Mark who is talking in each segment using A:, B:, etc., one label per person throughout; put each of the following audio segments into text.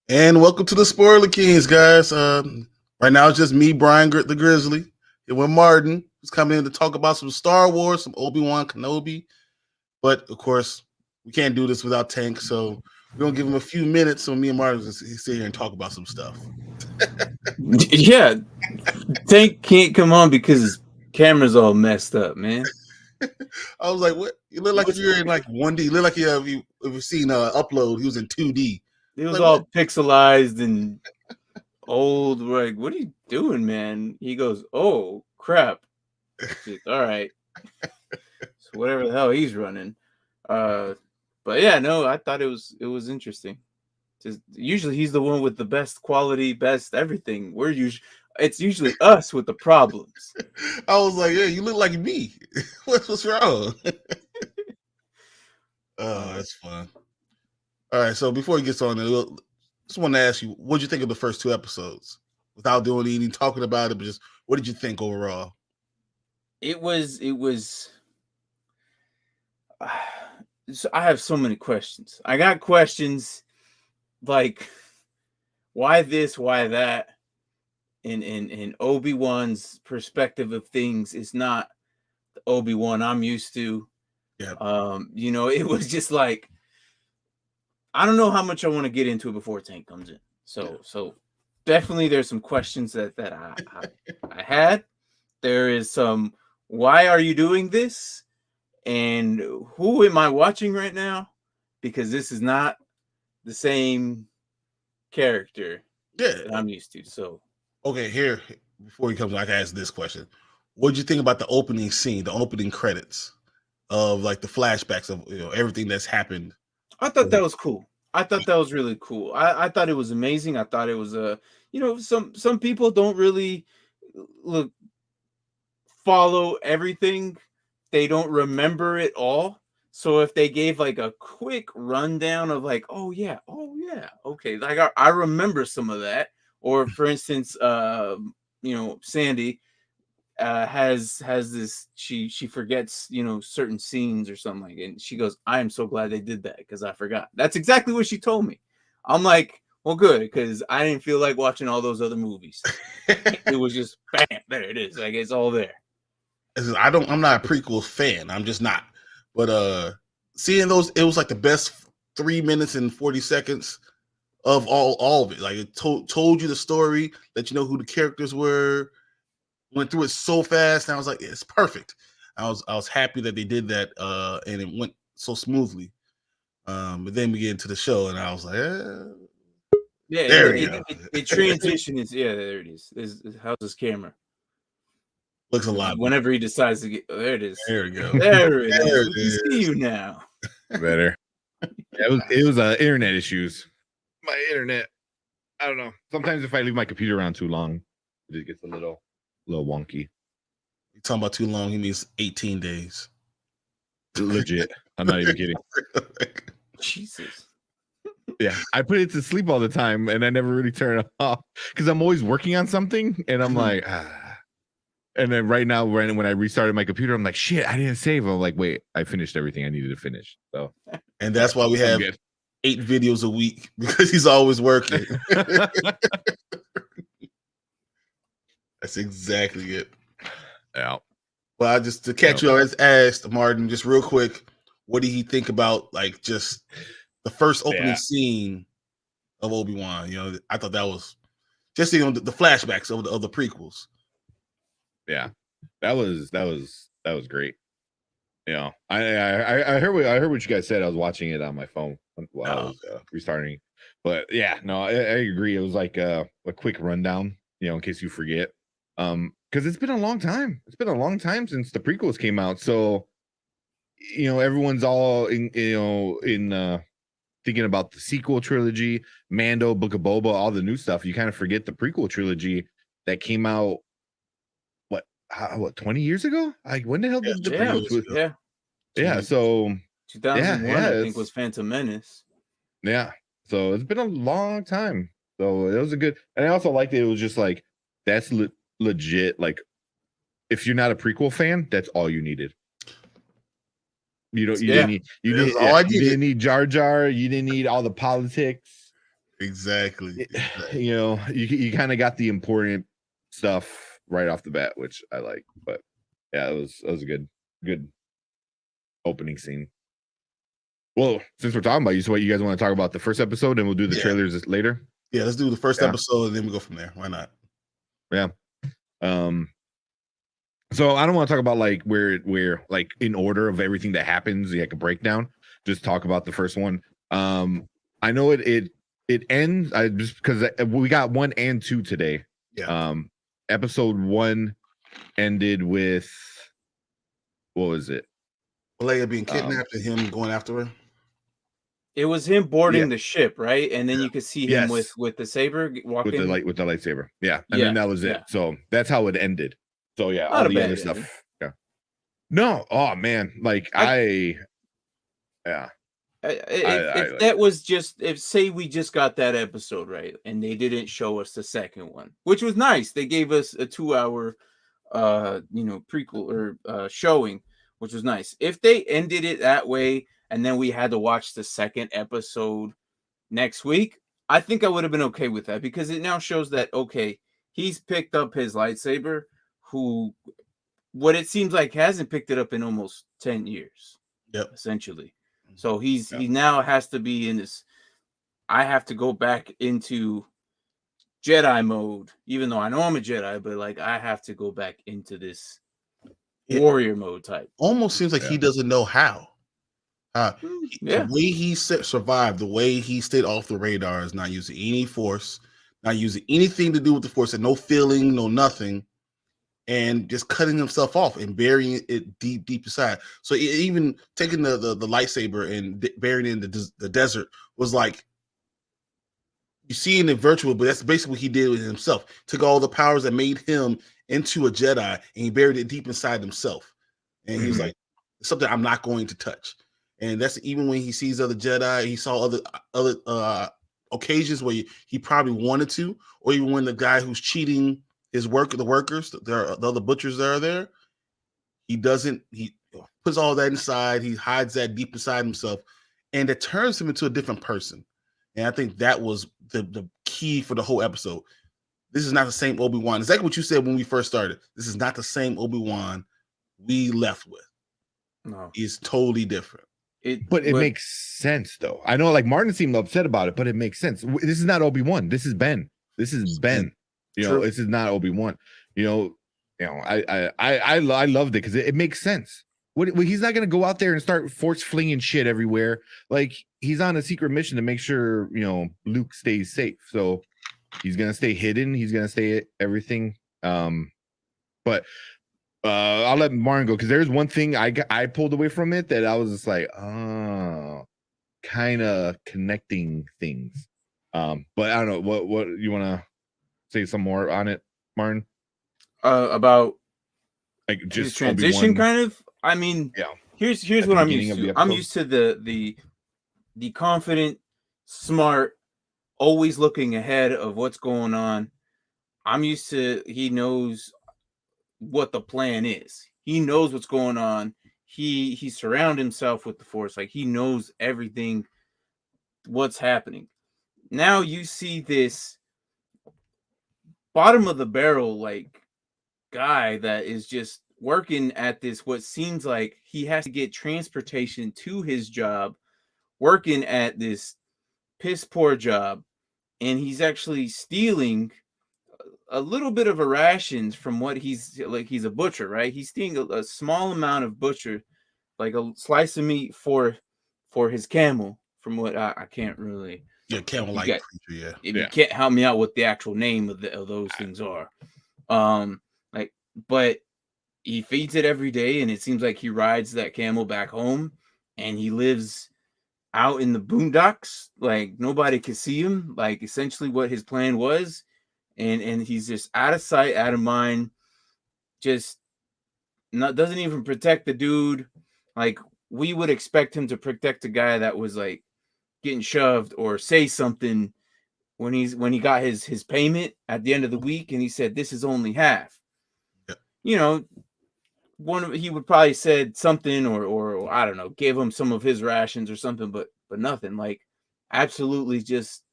A: And welcome to the Spoiler Kings, guys. Right now it's just me, Brian the Grizzly, and with Martin, who's coming in to talk about some Star Wars, some Obi-Wan Kenobi. But of course, we can't do this without Tank, so we're gonna give him a few minutes so me and Martin can sit here and talk about some stuff.
B: Yeah, Tank can't come on because his camera's all messed up, man.
A: I was like, "What? You look like you're in like 1D. You look like you've seen Upload. He was in 2D.
B: It was
A: like,
B: all
A: what?
B: pixelized and old. Like, what are you doing, man? He goes, "Oh crap!" All right, so whatever the hell he's running. But yeah, no, I thought it was interesting. Usually he's the one with the best quality, best everything. It's usually us with the problems.
A: I was like, "Yeah, you look like me. What's wrong?" Oh, that's fun. All right, so before he gets on, I just want to ask you, what did you think of the first two episodes? Without doing any talking about it, but just what did you think overall?
B: It was. So I have so many questions. I got questions like, why this, why that? In Obi-Wan's perspective of things is not the Obi-Wan I'm used to.
A: Yeah.
B: It was just like, I don't know how much I want to get into it before Tank comes in. So definitely there's some questions that I had. There is some, why are you doing this? And who am I watching right now? Because this is not the same character that I'm used to. So
A: okay, here before he comes, I can ask this question: what did you think about the opening scene, the opening credits of like the flashbacks of everything that's happened?
B: I thought that was cool. I thought that was really cool. I thought it was amazing. I thought it was some people don't really follow everything. They don't remember it all. So if they gave like a quick rundown of like, oh yeah, okay, like I remember some of that. Or for instance, Sandy has this, she forgets certain scenes or something like, and she goes, I am so glad they did that because I forgot. That's exactly what she told me. I'm like, well, good, because I didn't feel like watching all those other movies. It was just bam, there it is, like it's all there.
A: I'm not a prequel fan. I'm just not. But seeing those, it was like the best 3 minutes and 40 seconds of all of it. Like it told you the story, let you know who the characters were, went through it so fast, and I was like, it's perfect. I was happy that they did that, and it went so smoothly. But then we get into the show, and I was like,
B: Yeah,
A: there we go.
B: it transition is there it is. How's his camera?
A: Looks a lot
B: Whenever he decides to get there it is.
A: There we go.
B: There it
A: There
B: is.
A: it
B: We can see you now.
C: Better. It was internet issues. My internet. I don't know. Sometimes if I leave my computer around too long, it gets a little wonky.
A: You talking about too long? He means 18 days.
C: Legit. I'm not even kidding.
B: Jesus.
C: Yeah, I put it to sleep all the time, and I never really turn it off because I'm always working on something, and I'm like, And then right now, when I restarted my computer, I'm like, shit, I didn't save. I'm like, wait, I finished everything I needed to finish. So,
A: and that's why we have 8 videos a week, because he's always working. That's exactly it.
C: Yeah.
A: Well, just to catch you, I asked Martin just real quick, what did he think about like just the first opening scene of Obi-Wan? You know, I thought that was just the flashbacks of the prequels.
C: Yeah, that was great. You know, I heard what you guys said. I was watching it on my phone while I was restarting, but yeah, no, I agree. It was like a quick rundown, you know, in case you forget, because it's been a long time. It's been a long time since the prequels came out, so you know everyone's all in thinking about the sequel trilogy, Mando, Book of Boba, all the new stuff. You kind of forget the prequel trilogy that came out. What 20 years ago? Like when the hell did the prequels? Yeah, so
B: 2001 I think was Phantom Menace.
C: Yeah, so it's been a long time. So it was a good, and I also liked it was just like that's legit. Like if you're not a prequel fan, that's all you needed. You didn't need Jar Jar, you didn't need all the politics.
A: Exactly.
C: You know, you kind of got the important stuff right off the bat, which I like. But yeah, it was a good opening scene. Well, since we're talking about you, so what you guys want to talk about the first episode, and we'll do the trailers later?
A: Yeah, let's do the first episode and then we go from there. Why not?
C: Yeah. So I don't want to talk about like where like in order of everything that happens, like a breakdown. Just talk about the first one. I know it ends. I just because we got 1 and 2 today.
A: Yeah.
C: Episode 1 ended with what was it?
A: Leia being kidnapped and him going after her.
B: It was him boarding the ship, right? And then you could see him with the saber walking
C: with the lightsaber. Yeah, and then that was it. So that's how it ended. So yeah, all the other stuff. Yeah. No, oh man, like if
B: that was just say we just got that episode right and they didn't show us the second one, which was nice. They gave us a 2-hour prequel or showing, which was nice. If they ended it that way and then we had to watch the second episode next week, I think I would have been okay with that, because it now shows that he's picked up his lightsaber, who what it seems like hasn't picked it up in almost 10 years.
A: Yep.
B: Essentially. So he now has to be in this. I have to go back into Jedi mode, even though I know I'm a Jedi, but like I have to go back into this warrior mode type.
A: Almost seems like he doesn't know how. The way he survived, the way he stayed off the radar, is not using any force, not using anything to do with the force, and no feeling, no nothing, and just cutting himself off and burying it deep inside. So even taking the lightsaber and burying it in the desert was like, you see in the virtual, but that's basically what he did with himself. Took all the powers that made him into a Jedi and he buried it deep inside himself. And he was like, it's something I'm not going to touch. And that's even when he sees other Jedi, he saw other occasions where he probably wanted to, or even when the guy who's cheating the workers, the other butchers that are there, he puts all that inside, he hides that deep inside himself, and it turns him into a different person. And I think that was the key for the whole episode. This is not the same Obi-Wan. Exactly what you said when we first started. This is not the same Obi-Wan we left with.
B: No.
A: It's totally different.
C: But it makes sense, though. I know, like, Martin seemed upset about it, but it makes sense. This is not Obi-Wan. This is Ben. This is Ben. You know, this is not Obi-Wan. You know, you know, I loved it because it makes sense. He's not going to go out there and start force flinging shit everywhere. Like, he's on a secret mission to make sure, you know, Luke stays safe. So he's going to stay hidden. He's going to stay everything. But I'll let Martin go because there's one thing I pulled away from it that I was just like, oh, kind of connecting things. But I don't know what you want to say some more on it, Martin?
B: About
C: like just
B: his transition,
C: Obi-Wan.
B: kind of. I mean,
C: Yeah.
B: Here's
C: At
B: what
C: the
B: I'm
C: beginning
B: used
C: of the
B: to. I'm
C: episode.
B: used to the confident, smart, always looking ahead of what's going on. I'm used to he knows what the plan is. He knows what's going on. He surrounded himself with the Force. Like, he knows everything, what's happening. Now you see this bottom of the barrel, like, guy that is just working at this, what seems like he has to get transportation to his job, working at this piss poor job, and he's actually stealing a little bit of a rations from what he's a butcher, right? He's stealing a small amount of butcher, like a slice of meat for his camel, from what I can't really.
A: Yeah, camel-like creature. Yeah.
B: If you can't help me out what the actual name of those things are, but he feeds it every day, and it seems like he rides that camel back home, and he lives out in the boondocks, like nobody can see him, like essentially what his plan was, and he's just out of sight, out of mind, just doesn't even protect the dude. Like, we would expect him to protect a guy that was like getting shoved or say something when he got his payment at the end of the week, and he said, "This is only half."
A: Yeah.
B: You know, he would probably said something, or I don't know, gave him some of his rations or something, but nothing. Like, absolutely, just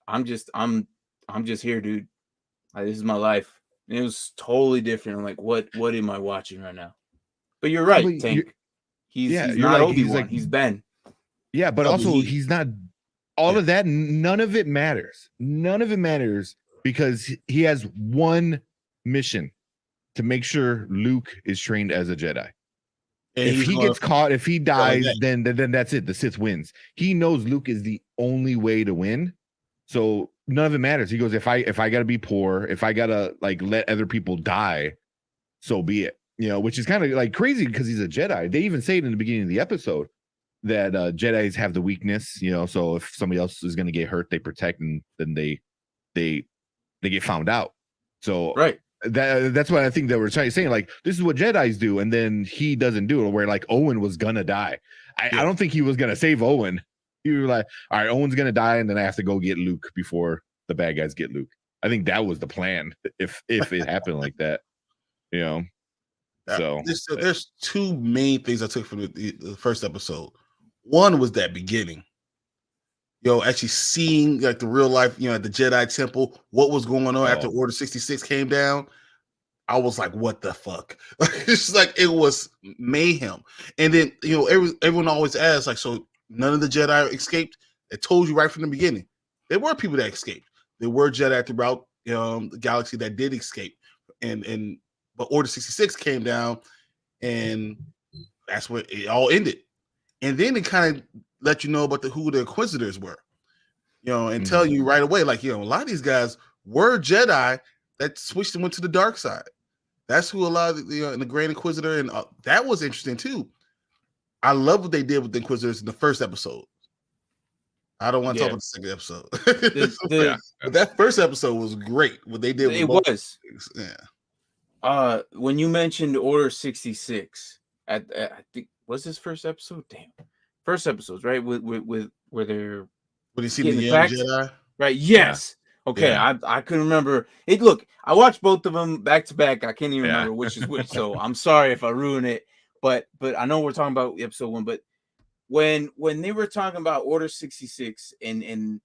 B: I'm just here, dude. Like, this is my life. And it was totally different. I'm like, what am I watching right now? But you're right, Tank. He's not Obi-Wan. He's Ben.
C: Yeah, but also he's not. All of that, none of it matters. None of it matters because he has one mission: to make sure Luke is trained as a Jedi. And if he gets caught, if he dies, then that's it. The Sith wins. He knows Luke is the only way to win. So none of it matters. He goes, if I gotta be poor, if I gotta like let other people die, so be it. You know, which is kind of like crazy because he's a Jedi. They even say it in the beginning of the episode that Jedis have the weakness, you know, so if somebody else is gonna get hurt, they protect, and then they get found out. So
B: right.
C: That's what I think they were saying. Like, this is what Jedis do, and then he doesn't do it. Where like Owen was gonna die. I don't think he was gonna save Owen. He was like, all right, Owen's gonna die, and then I have to go get Luke before the bad guys get Luke. I think that was the plan. If it happened like that, you know. So
A: there's two main things I took from the first episode. One was that beginning. Actually seeing like the real life, at the Jedi Temple, what was going on after Order 66 came down. I was like, what the fuck? It's like, it was mayhem. And then, everyone always asks, like, so none of the Jedi escaped? It told you right from the beginning. There were people that escaped. There were Jedi throughout the galaxy that did escape. But Order 66 came down, and that's where it all ended. And then it kind of let you know about who the Inquisitors were, and tell you right away, like, a lot of these guys were Jedi that switched and went to the dark side. That's who a lot of the Grand Inquisitor, and that was interesting too. I love what they did with the Inquisitors in the first episode. I don't want to talk about the second episode. But that first episode was great. What they did with both
B: was.
A: Things. Yeah.
B: When you mentioned Order 66, I think was this first episode? Damn. First episodes, right? With where they're
A: when you see the young Jedi,
B: right? Yes. Yeah. Okay, yeah. I couldn't remember it. Look, I watched both of them back to back. I can't even remember which is which. So I'm sorry if I ruin it. But I know we're talking about episode 1. But when they were talking about Order 66, and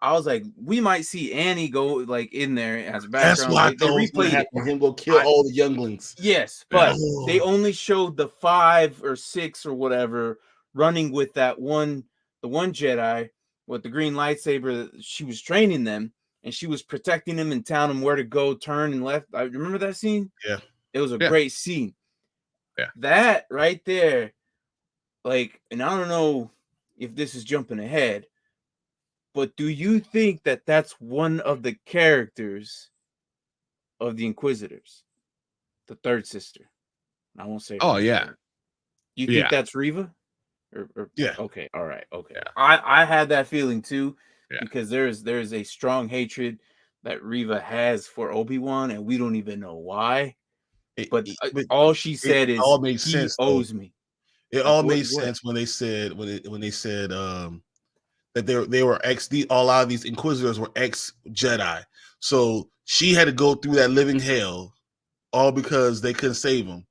B: I was like, we might see Annie go like in there as a background.
A: That's why they replayed it. Him go kill all the younglings.
B: Yes, but they only showed the 5 or 6 or whatever running with the one Jedi with the green lightsaber. She was training them, and she was protecting him and telling him where to go, turn and left. I remember that scene.
A: Yeah,
B: it was a great scene.
C: Yeah,
B: that right there, like, and I don't know if this is jumping ahead, but do you think that that's one of the characters of the Inquisitors, the third sister? I won't say.
C: Oh yeah.
B: You think that's Reva?
A: Yeah.
B: Okay. All right. Okay.
C: Yeah.
B: I had that feeling too,
C: Yeah.
B: because there's a strong hatred that Reva has for Obi-Wan, and we don't even know why. But all she said is,
A: all makes
B: he
A: sense,
B: owes me.
A: It
B: Like,
A: all made sense when they said that they were a lot of these Inquisitors were ex Jedi, so she had to go through that living hell, all because they couldn't save him.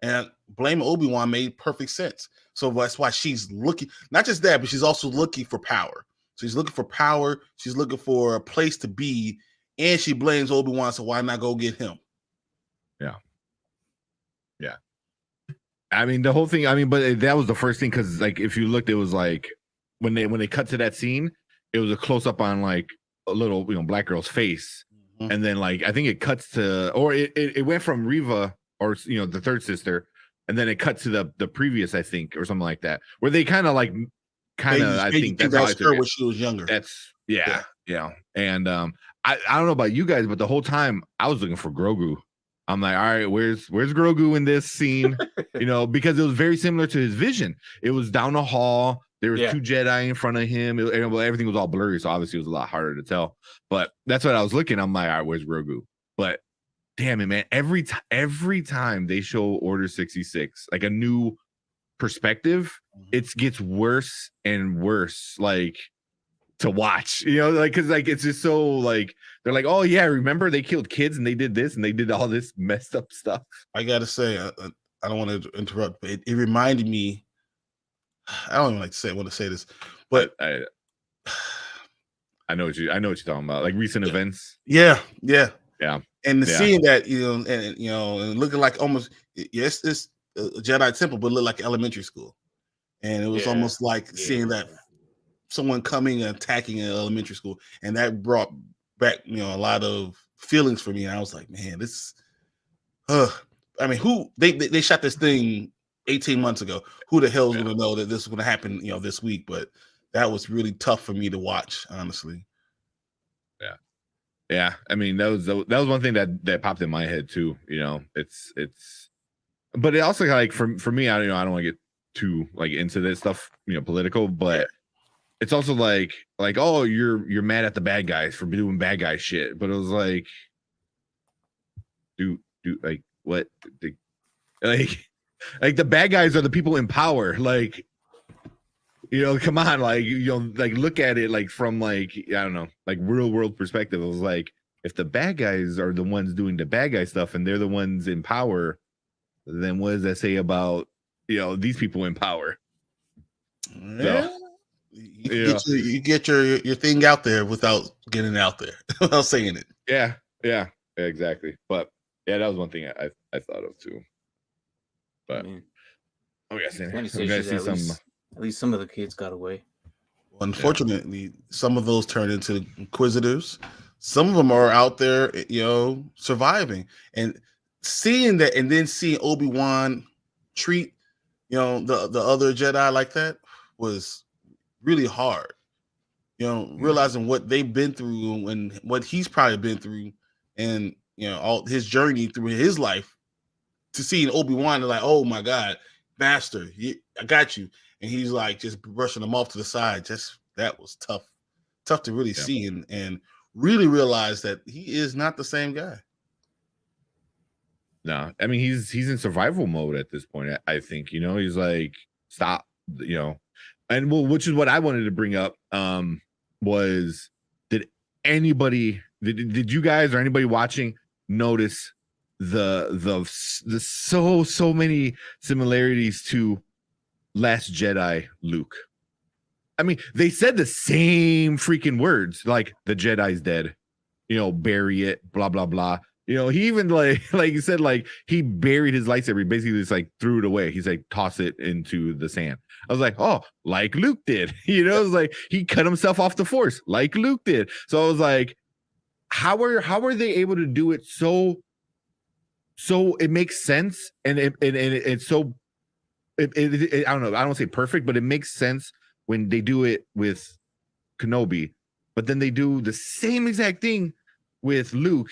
A: And blame Obi-Wan made perfect sense. So that's why she's looking, not just that, but she's also looking for power. So she's looking for power. She's looking for a place to be, and she blames Obi-Wan. So why not go get him?
C: Yeah. Yeah. I mean, the whole thing, I mean, but that was the first thing, because like if you looked, it was like when they cut to that scene, it was a close-up on like a little, black girl's face. Mm-hmm. And then like I think it cuts to, or it went from Reva, or the third sister, and then it cut to the previous, I think, or something like that, where they kind of I think that's how I took it.
A: When she was younger.
C: That's yeah. And I don't know about you guys, but the whole time I was looking for Grogu. I'm like, all right, where's Grogu in this scene? Because it was very similar to his vision. It was down a hall. There was two Jedi in front of him. Everything was all blurry, so obviously it was a lot harder to tell. But that's what I was looking. I'm like, all right, where's Grogu? But damn it, man! Every time they show Order 66, like a new perspective, it gets worse and worse. Like, to watch, because it's just so like they're like, oh yeah, remember they killed kids and they did this and they did all this messed up stuff.
A: I gotta say, I don't want to interrupt, but it reminded me. I don't even like to want to say this, but
C: I know what you're talking about, like recent events.
A: Yeah. And seeing that, and looking like almost, yes, it's a Jedi temple, but it looked like elementary school, and it was almost like seeing that someone coming and attacking an elementary school, and that brought back a lot of feelings for me. And I was like, man, this I mean, who they shot this thing 18 months ago. Who the hell is going to know that this is going to happen this week? But that was really tough for me to watch, honestly.
C: Yeah, I mean, that was one thing that popped in my head too. It's but it also, like, for me, I don't want to get too like into this stuff, political, but it's also like, oh, you're mad at the bad guys for doing bad guy shit, but it was like, do like what, like the bad guys are the people in power, like, come on, like, like look at it like from like, I don't know, like real world perspective. It was like, if the bad guys are the ones doing the bad guy stuff and they're the ones in power, then what does that say about these people in power?
A: Yeah. So, you get your thing out there without getting it out there, without saying it.
C: Yeah, exactly. But yeah, that was one thing I thought of too. But
B: at least some of the kids got away.
A: Well, unfortunately, some of those turned into Inquisitors. Some of them are out there, surviving, and seeing that, and then seeing Obi-Wan treat, the other Jedi like that was really hard. Realizing what they've been through and what he's probably been through, and all his journey through his life, to seeing Obi-Wan, like, oh my God, master, I got you. And he's like just brushing them off to the side. That was tough to really see and really realize that he is not the same guy.
C: No, I mean, he's in survival mode at this point. I think, he's like, stop, and well, which is what I wanted to bring up. Was did you guys or anybody watching notice the so many similarities to Last Jedi Luke? I mean, they said the same freaking words, like the Jedi's dead, bury it, blah blah blah. He even like you said, like he buried his lightsaber. He basically just like threw it away. He's like, toss it into the sand. I was like, oh, like Luke did. It was like he cut himself off the Force, like Luke did. So I was like, how are they able to do it so it makes sense, and it's so I don't know, I don't say perfect, but it makes sense when they do it with Kenobi, but then they do the same exact thing with Luke,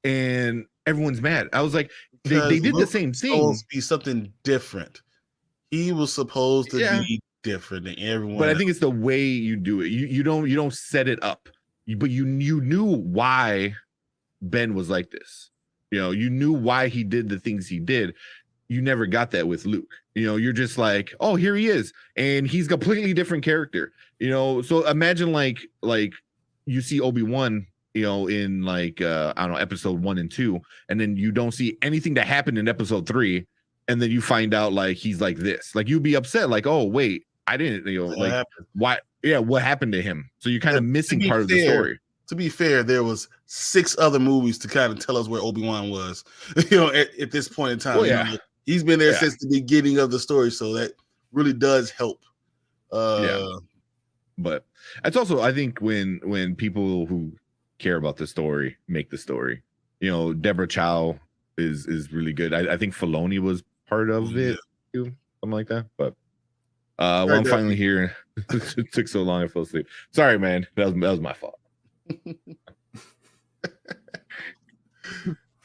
C: and everyone's mad. I was like, they
A: Because
C: did the
A: Luke
C: same
A: was supposed
C: thing.
A: to be something different. He was supposed to
C: Yeah,
A: be different than everyone
C: but I
A: else.
C: think it's the way you do it. You don't set it up, but you knew why Ben was like this. You know, you knew why he did the things he did. You never got that with Luke. You know, you're just like, oh, here he is, and he's a completely different character. You know, so imagine like you see Obi-Wan, you know, in like I don't know, episode 1 and 2, and then you don't see anything that happened in episode 3, and then you find out like he's like this. Like you'd be upset, like, oh wait, I didn't, you know,
A: What
C: like
A: happened?
C: why? Yeah, what happened to him? So you're kind of missing part of the story.
A: To be fair, there was 6 other movies to kind of tell us where Obi-Wan was, you know, at this point in time.
C: Well,
A: You
C: yeah.
A: know, he's been there
C: Yeah.
A: since the beginning of the story, so that really does help.
C: Yeah. But it's also, I think when people who care about the story make the story, you know, Deborah Chow is really good. I think Filoni was part of it too, something like that. But well, I'm finally here. It took so long I fell asleep. Sorry, man. That was my fault.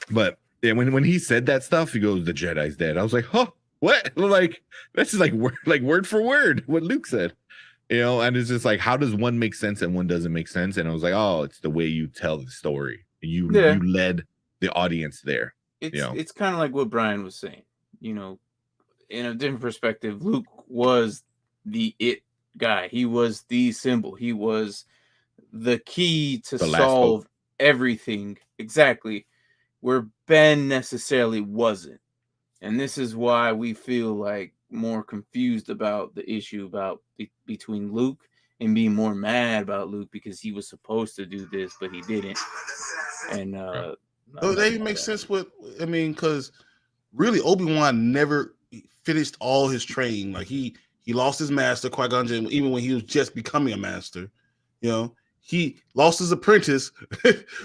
C: But yeah, when he said that stuff, he goes, "The Jedi's dead." I was like, "Huh, what?" Like that's just like word for word what Luke said. You know, and it's just like, how does one make sense and one doesn't make sense? And I was like, oh, it's the way you tell the story. You led the audience there.
B: It's kind of like what Brian was saying. You know, in a different perspective, Luke was the it guy. He was the symbol. He was the key to solve everything. Exactly. Where Ben necessarily wasn't. And this is why we feel like more confused about the issue about between Luke, and being more mad about Luke because he was supposed to do this, but he didn't. And
A: that even makes sense. Because really Obi-Wan never finished all his training. Like he lost his master, Qui-Gon Jinn, even when he was just becoming a master. You know, he lost his apprentice,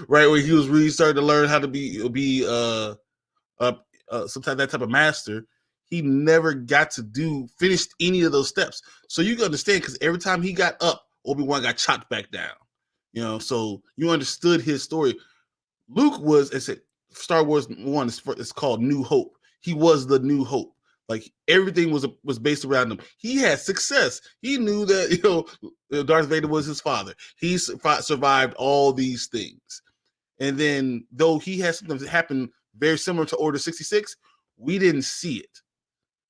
A: right when he was really starting to learn how to be sometimes that type of master. He never got to finish any of those steps. So you can understand, because every time he got up, Obi-Wan got chopped back down. You know, so you understood his story. Luke was, it's Star Wars 1 is called New Hope. He was the New Hope. Like everything was based around him. He had success. He knew that, you know, Darth Vader was his father. He survived all these things. And then though he had something that happened very similar to Order 66, we didn't see it.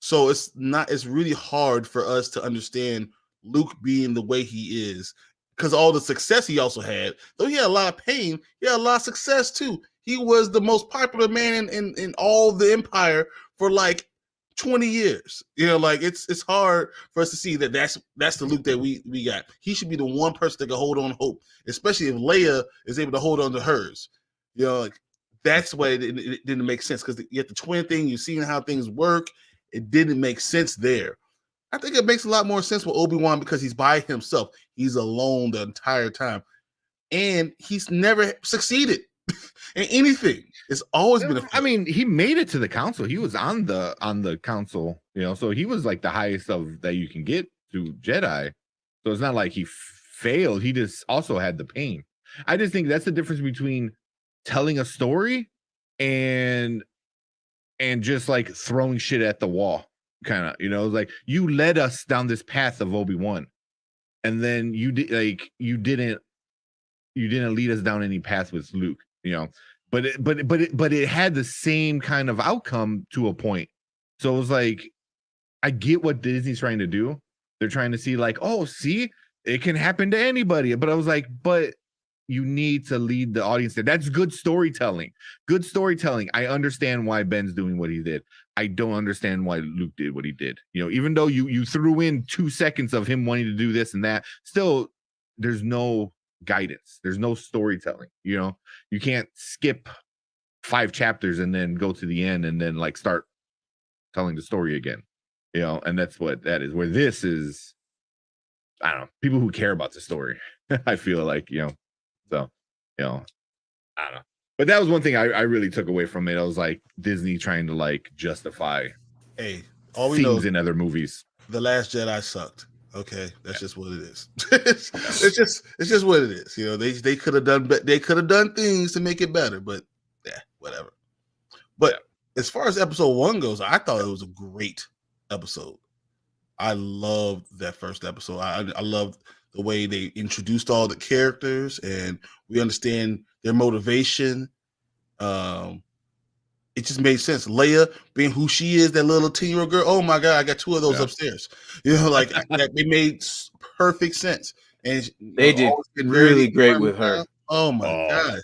A: So it's really hard for us to understand Luke being the way he is, because all the success he also had. Though he had a lot of pain, he had a lot of success too. He was the most popular man in all the Empire for like 20 years. You know, like it's hard for us to see that that's the Luke that we got. He should be the one person that can hold on hope, especially if Leia is able to hold on to hers. You know, like that's why it didn't make sense, because you get the twin thing, you've seen how things work. It didn't make sense there. I think it makes a lot more sense with Obi-Wan, because he's by himself. He's alone the entire time. And he's never succeeded in anything. It's always been
C: I mean, he made it to the council. He was on the council, you know, so he was like the highest of that you can get to Jedi. So it's not like he failed. He just also had the pain. I just think that's the difference between telling a story and just like throwing shit at the wall, kind of, you know, like you led us down this path of Obi-Wan, and then you didn't lead us down any path with Luke, you know, but it had the same kind of outcome to a point. So it was like, I get what Disney's trying to do. They're trying to see like, oh, see, it can happen to anybody. But I was like, but you need to lead the audience there. That's good storytelling. Good storytelling. I understand why Ben's doing what he did. I don't understand why Luke did what he did. You know, even though you threw in 2 seconds of him wanting to do this and that, still there's no guidance. There's no storytelling. You know, you can't skip 5 chapters and then go to the end and then like start telling the story again. You know, and that's what that is. Where this is, I don't know, people who care about the story. I feel like, you know. So, you know, I don't know. But that was one thing I really took away from it. I was like Disney trying to like justify
A: Hey, all we know
C: things
A: is
C: in other movies.
A: The Last Jedi sucked. Okay, that's just what it is. it's just what it is. You know, they could have done things to make it better, but yeah, whatever. But as far as episode 1 goes, I thought it was a great episode. I loved that first episode. I loved the way they introduced all the characters and we understand their motivation. It just made sense. Leia being who she is, that little 10-year-old girl. Oh my God, I got 2 of those upstairs. You know, like it made perfect sense. And
B: they did really great with her.
A: Oh my gosh.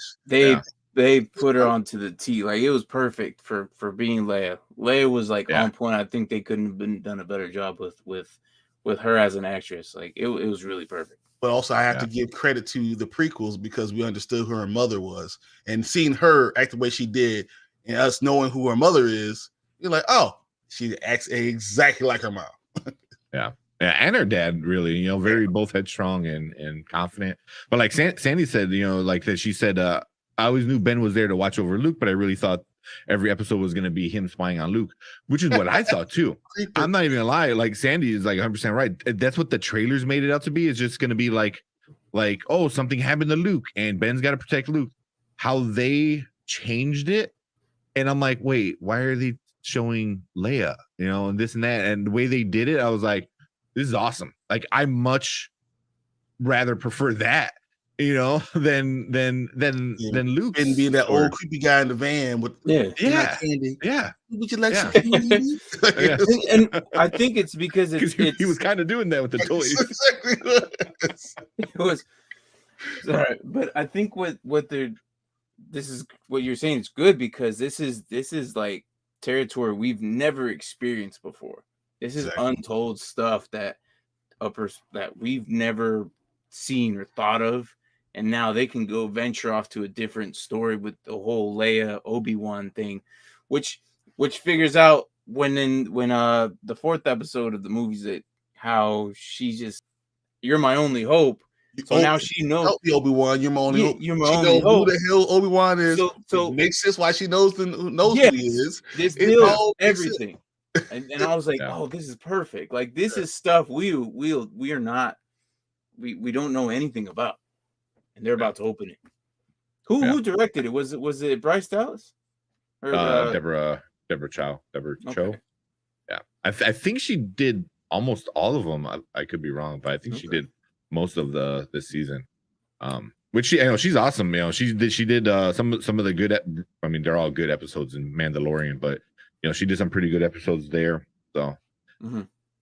B: They put her onto the T. Like it was perfect for being Leia. Leia was like on point. I think they couldn't have been done a better job with her as an actress. Like it was really perfect.
A: But also I have to give credit to the prequels because we understood who her mother was. And seeing her act the way she did and us knowing who her mother is, you're like, oh, she acts exactly like her mom.
C: Yeah, and her dad really, you know, very both headstrong and confident. But like Sandy said, you know, like that she said, I always knew Ben was there to watch over Luke, but I really thought every episode was going to be him spying on Luke, which is what I thought too. I'm not even gonna lie. Like Sandy is like 100% right. That's what the trailers made it out to be. It's just going to be like, oh, something happened to Luke and Ben's got to protect Luke. How they changed it. And I'm like, wait, why are they showing Leia, you know, and this and that? And the way they did it, I was like, this is awesome. Like, I much rather prefer that, you know, than Luke.
A: And being that old creepy guy in the van with candy.
C: Yeah.
A: Would you like some candy?
B: And I think it's because
C: he was kind of doing that with the toys.
B: It was sorry, but I think this is what you're saying is good because this is like territory we've never experienced before. This is untold stuff that we've never seen or thought of, and now they can go venture off to a different story with the whole Leia Obi-Wan thing, which figures out when the 4th episode of the movies that how she just you're my only hope. So now she knows.
A: Help me, Obi-Wan. You're my only hope.
B: You're my only
A: Who
B: hope.
A: the hell Obi-Wan is?
B: So
A: it makes sense why she knows who he is.
B: This builds everything. And I was like, oh, this is perfect. Like this is stuff we are not we don't know anything about, and they're about to open it. Who directed it? Was it Bryce Dallas
C: or Deborah Chow? Cho. Yeah, I think she did almost all of them. I could be wrong, but I think she did most of this season. Which she's awesome. You know, she did some of the good. I mean, they're all good episodes in Mandalorian, but you know, she did some pretty good episodes there. So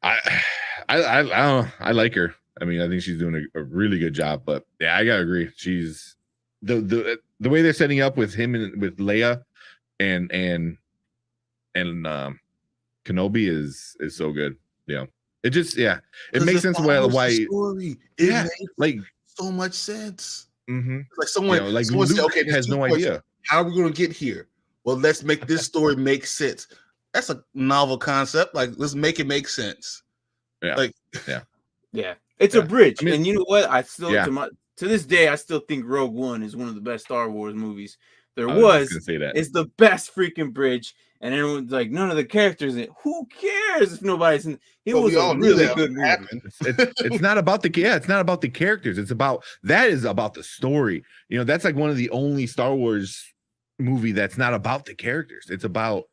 C: I like her. I mean, I think she's doing a really good job. But yeah, I gotta agree. She's the way they're setting up with him and with Leia and Kenobi is so good. Yeah, it just it makes sense why
A: story. It makes so much sense. Like someone
C: Luke
A: said, okay,
C: has no idea.
A: How are we going to get here? Well, let's make this story make sense. That's a novel concept. Like, let's make it make sense.
B: It's a bridge. I mean, and you know what? I still to this day, I still think Rogue One is one of the best Star Wars movies there was. It's the best freaking bridge. And everyone's like, none of the characters in it. Who cares if nobody's in it? Was a really good movie.
C: It's not about it's not about the characters. It's about the story. You know, that's like one of the only Star Wars movie that's not about the characters. It's about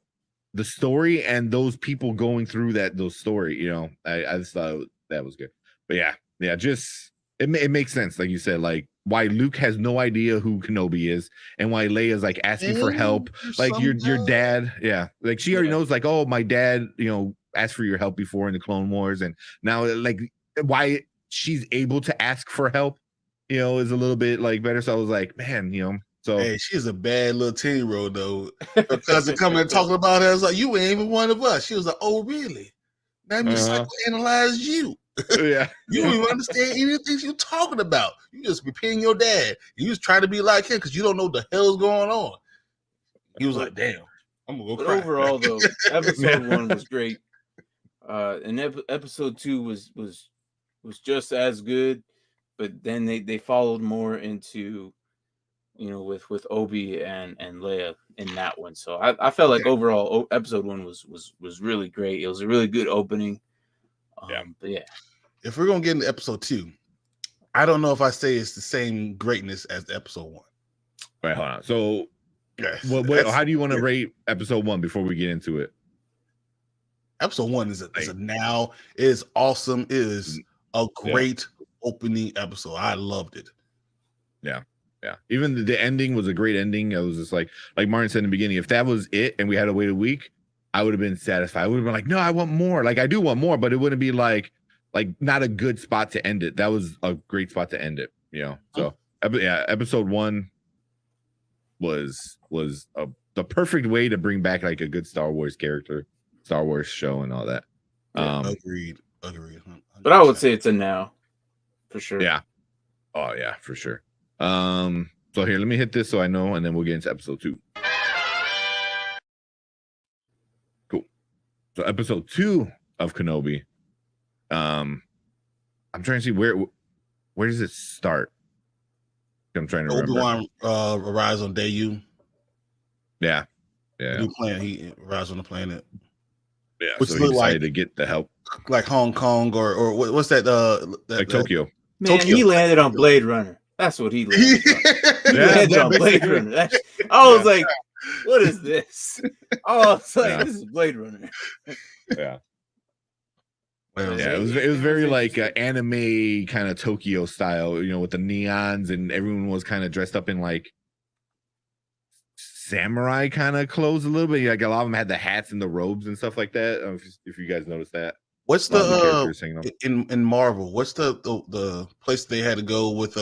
C: the story and those people going through those story. You know, I just thought that was good. But just it makes sense, like you said, like why Luke has no idea who Kenobi is and why Leia's like asking for help. Like your dad, like she already knows, like, oh, my dad, you know, asked for your help before in the Clone Wars, and now like why she's able to ask for help, you know, is a little bit like better. So I was like, man, you know. So
A: hey, she's a bad little 10-year-old though. Her cousin coming and talking about her, I was like, you ain't even one of us. She was like, oh really? Let me psychoanalyze you. You don't even understand anything you're talking about. You just repeating your dad. You just trying to be like him because you don't know what the hell's going on. He was like, damn, I'm gonna go cry.
B: Overall though, episode 1 was great. And episode 2 was just as good, but then they followed more into with Obi and Leia in that one. So I felt like overall episode 1 was really great. It was a really good opening. But yeah,
A: if we're gonna get into episode 2, I don't know if I say it's the same greatness as episode 1.
C: Wait, hold on. So,
A: Yes,
C: how do you want to rate episode 1 before we get into it?
A: Episode 1 is a now. It is awesome. It is a great opening episode. I loved it.
C: Yeah. Even the ending was a great ending. I was just like Martin said in the beginning, if that was it and we had to wait a week, I would have been satisfied. I would have been like, no, I want more. Like, I do want more, but it wouldn't be like not a good spot to end it. That was a great spot to end it. So episode 1 was the perfect way to bring back like a good Star Wars character, Star Wars show, and all that.
A: Agreed. 100%.
B: But I would say it's a now for sure.
C: Yeah. Oh yeah, for sure. So here, let me hit this so I know, and then we'll get into episode 2. Cool. So episode 2 of Kenobi. I'm trying to see where does it start? I'm trying to remember.
A: Obi-Wan arrives on Dayu.
C: Yeah.
A: New planet. He arrives on the planet.
C: Yeah.
A: Which
C: so he decided to get the help.
A: Like Hong Kong or what's that?
C: Like Tokyo.
B: Man,
A: Tokyo.
B: he landed on Blade Runner. That's what he landed on. He landed on Blade Runner. I was like, what is this? I was like, this is Blade Runner.
C: Yeah. It was very like anime kind of Tokyo style, with the neons, and everyone was kind of dressed up in like samurai kind of clothes a little bit. Like a lot of them had the hats and the robes and stuff like that. I don't know if you guys noticed that.
A: What's the in Marvel? What's the place they had to go with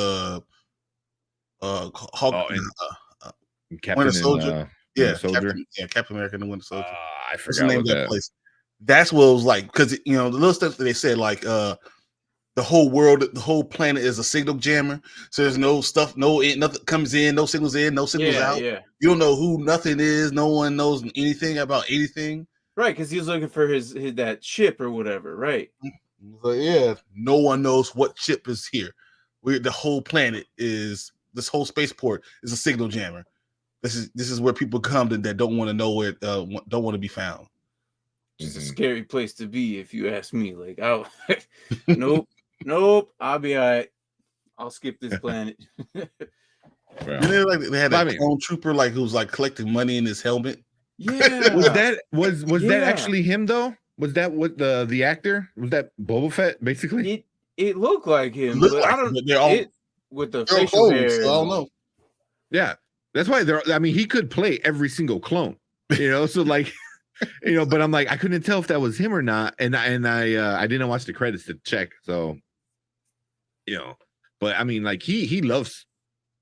A: Hulk?
C: Captain
A: Winter Soldier.
C: Soldier.
A: Captain America and the Winter Soldier.
C: I forgot
A: what's the name of that
C: that
A: place. That's what it was like, because the little stuff that they said, like the whole world, the whole planet is a signal jammer. So there's no stuff, nothing comes in, no signals in, no signals out.
B: Yeah.
A: You don't know who nothing is. No one knows anything about anything.
B: Right, because he was looking for his that ship or whatever. Right.
A: But no one knows what ship is here. The whole planet is, this whole spaceport is a signal jammer. This is where people come that don't want to know where, don't want to be found.
B: It's a scary place to be, if you ask me. Like, nope, I'll be all right. I'll skip this planet.
A: They had a clone trooper who was collecting money in his helmet.
B: Yeah,
C: was that actually him though? Was that what the actor? Was that Boba Fett basically?
B: It looked like him, but I don't. With the facial hair,
A: so I don't know.
C: Yeah, that's why he could play every single clone, so like. But I'm like, I couldn't tell if that was him or not, and I didn't watch the credits to check, so but I mean, like he loves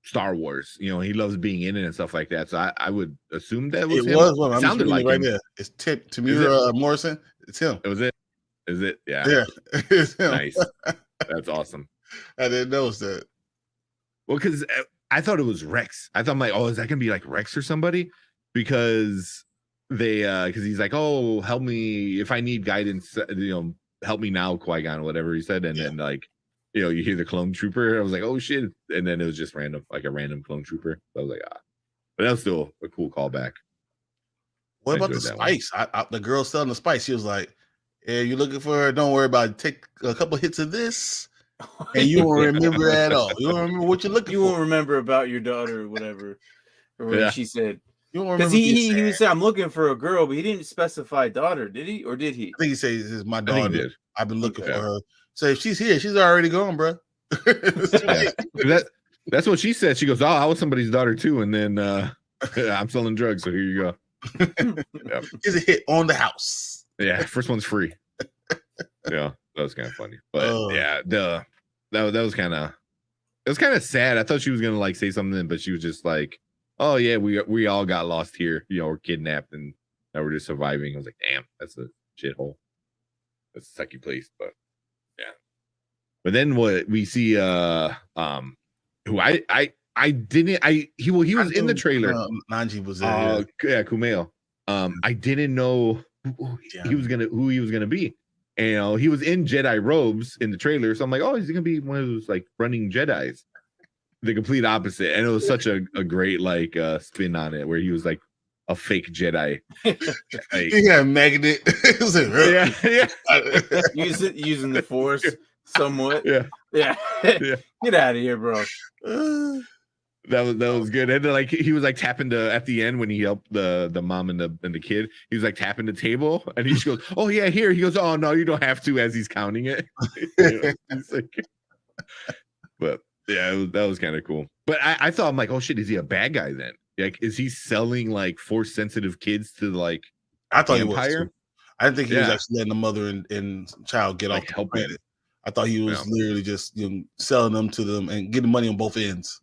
C: Star Wars, he loves being in it and stuff like that, so I would assume that was him.
A: It sounded like right him. There. It's Tamira Morrison. It's him.
C: Is it?
A: Yeah, it's him.
C: Nice. That's awesome.
A: I didn't notice that.
C: Well, because I thought it was Rex. I thought, I'm like, oh, is that gonna be like Rex or somebody? Because because he's like, oh, help me if I need guidance, help me now, Qui-Gon, or whatever he said, and then like, you hear the clone trooper. I was like, oh shit, and then it was just random, like a random clone trooper. So I was like, but that was still a cool callback.
A: What about the spice? The girl selling the spice, she was like, "Hey, you looking for her? Don't worry about it. Take a couple hits of this, and you won't remember at all. You won't remember what you're looking for.
B: You won't remember about your daughter or whatever." Or what she said.
A: Because
B: he said, "I'm looking for a girl," but he didn't specify daughter, did he? Or did he?
A: I think he said, "This is my daughter. I've been looking for her." So if she's here, she's already gone, bro.
C: That's what she said. She goes, "Oh, I was somebody's daughter too," and then I'm selling drugs, so here you go.
A: It's a hit on the house.
C: Yeah, first one's free. Yeah, that was kind of funny, but that was kind of sad. I thought she was gonna like say something, but she was just like, "Oh yeah, we all got lost here. We're kidnapped, and now we're just surviving." I was like, "Damn, that's a shithole. That's a sucky place." But yeah. But then what we see, who he was in the trailer.
A: Nanji was there.
C: Yeah, Kumail. I didn't know who he was gonna be. And he was in Jedi robes in the trailer, so I'm like, oh, he's gonna be one of those like running Jedis. the complete opposite, and it was such a great like spin on it, where he was like a fake Jedi. Like,
A: He had a magnet. It was like,
B: using the Force somewhat.
C: Yeah.
B: Get out of here, bro.
C: That was good. And then, like, he was like tapping at the end when he helped the mom and the kid. He was like tapping the table, and he just goes, "Oh yeah, here." He goes, "Oh no, you don't have to," as he's counting it. But yeah, that was kind of cool. But I thought, I'm like, oh shit, is he a bad guy then? Like, is he selling like Force sensitive kids to like?
A: I thought he was.
C: Empire?
A: Too. I didn't think he was actually letting the mother and child get
C: Like,
A: off the
C: help
A: planet. I thought he was literally just selling them to them and getting money on both ends.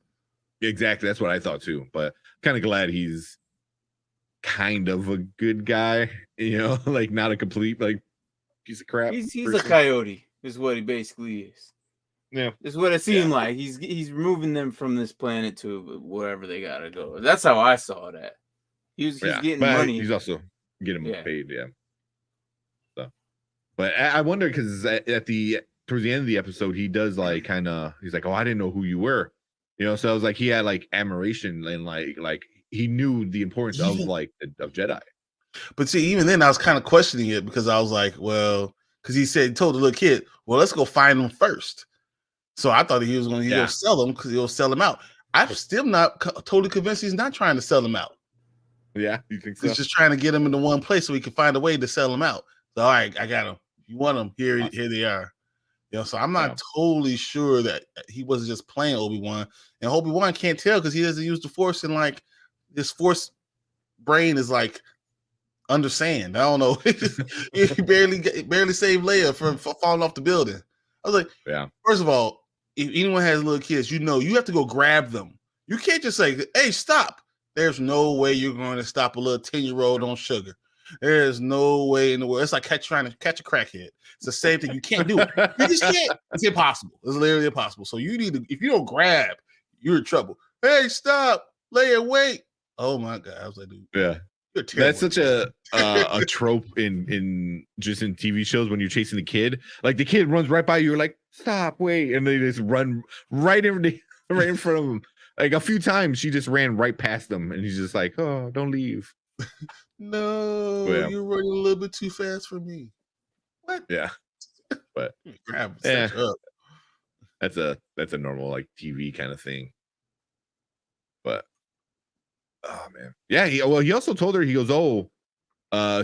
C: Exactly, that's what I thought too. But kind of glad he's kind of a good guy, like not a complete like piece of crap.
B: He's a coyote, is what he basically is.
C: Yeah,
B: is what it seemed like. He's removing them from this planet to wherever they gotta go. That's how I saw that. He's getting money.
C: He's also getting paid. Yeah. So, but I wonder, because towards the end of the episode, he does like he's like, "Oh, I didn't know who you were." So I was like, he had like admiration and like he knew the importance of of Jedi.
A: But see, even then, I was kind of questioning it, because I was like, well, because he told the little kid, "Well, let's go find them first." So I thought he was going to go sell them, because he'll sell them out. I'm still not totally convinced he's not trying to sell them out.
C: Yeah, you think so?
A: He's just trying to get them into one place so he can find a way to sell them out. So, all right, I got them. If you want them, here they are. So I'm not totally sure that he wasn't just playing Obi-Wan. And Obi-Wan can't tell, because he doesn't use the Force, and like his Force brain is like under sand. I don't know. He barely saved Leia from falling off the building. I was like, first of all, if anyone has little kids, you have to go grab them. You can't just say, "Hey, stop." There's no way you're going to stop a little 10-year-old on sugar. There's no way in the world. It's like trying to catch a crackhead. It's the same thing. You can't do it. You just can't. It's impossible. It's literally impossible. So you need to, if you don't grab, you're in trouble. Hey, stop. Leia, wait. Oh my God. I was like, dude.
C: Yeah. That's such a trope in TV shows when you're chasing the kid. Like, the kid runs right by you, you're like, "Stop, wait," and they just run right in front of him. Like, a few times she just ran right past them, and he's just like, "Oh, don't leave."
A: No, you're running a little bit too fast for me. What?
C: Yeah, but
A: up.
C: That's a normal like TV kind of thing. But oh man, yeah. He also told her, he goes, "Oh,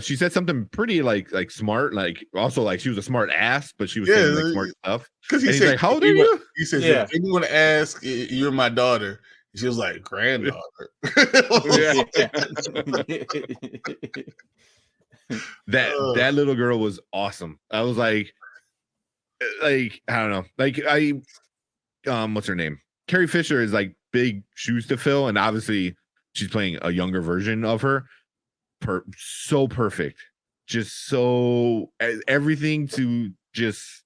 C: she said something pretty like smart, like also like she was a smart ass, but she was saying like smart stuff."
A: Because
C: he's like, "How old are you?"
A: He says, "If anyone asks, you're my daughter." She was like, "Granddaughter."
C: That little girl was awesome. I was like I don't know, like what's her name? Carrie Fisher is like big shoes to fill, and obviously she's playing a younger version of her. So perfect, just so everything to just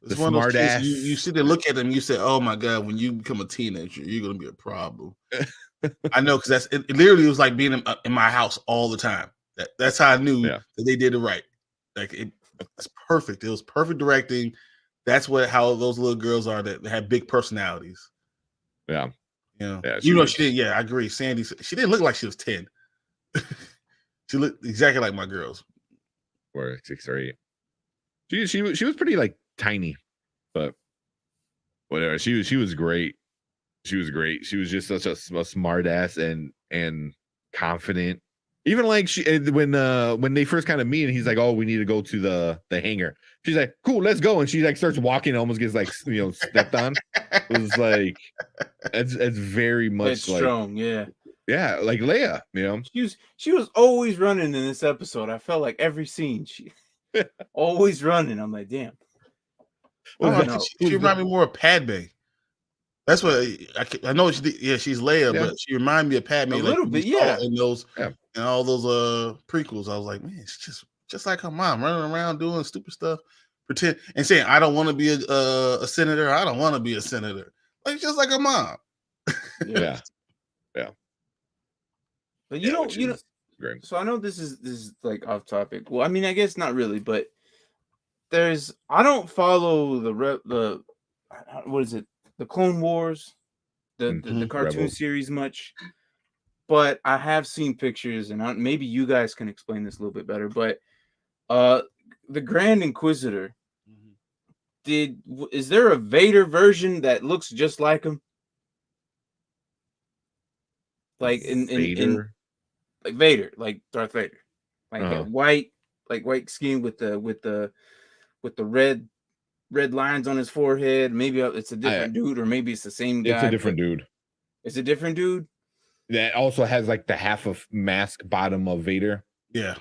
A: it's
C: the
A: one
C: smart
A: of those
C: ass.
A: You sit there, look at them, you say, "Oh my God, when you become a teenager, you're gonna be a problem." I know, because it literally was like being in my house all the time. That's how I knew that they did it right. Like, it's perfect. It was perfect directing. That's how those little girls are, that have big personalities.
C: Yeah.
A: She did. Yeah, I agree. Sandy, she didn't look like she was 10. She looked exactly like my girls.
C: Or 6 or 8. She was pretty like tiny, but whatever. She was great. She was great. She was just such a smart ass and confident. Even like when they first kind of meet, and he's like, "Oh, we need to go to the hangar." She's like, "Cool, let's go." And she like starts walking, and almost gets like stepped on. It was like it's very much
B: strong,
C: yeah, like Leia.
B: She was always running in this episode. I felt like every scene she always running. I'm like, damn.
A: She reminded me more of Padme. That's what I know. She's Leia, but she reminded me of Padme
B: a little bit. Yeah,
A: in those and all those prequels. I was like, man, it's just like her mom, running around doing stupid stuff, pretend and saying, "I don't want to be a senator. I don't want to be a senator." Like, just like her mom.
B: Yeah. But you know.
C: Great.
B: So I know this is like off topic. Well, I mean, I guess not really, but I don't follow the what is it? The Clone Wars. the cartoon
C: Rebels.
B: series much, but I have seen pictures, and maybe you guys can explain this a little bit better. But the Grand Inquisitor, is there a Vader version that looks just like him? Like in
C: Vader?
B: like Vader, like Darth Vader, like
C: Uh-huh.
B: white skin with the red lines on his forehead. Maybe it's a different dude, or maybe it's the same guy.
C: It's a different dude.
B: It's a different dude
C: That also has like the half of mask bottom of Vader.
A: Yeah.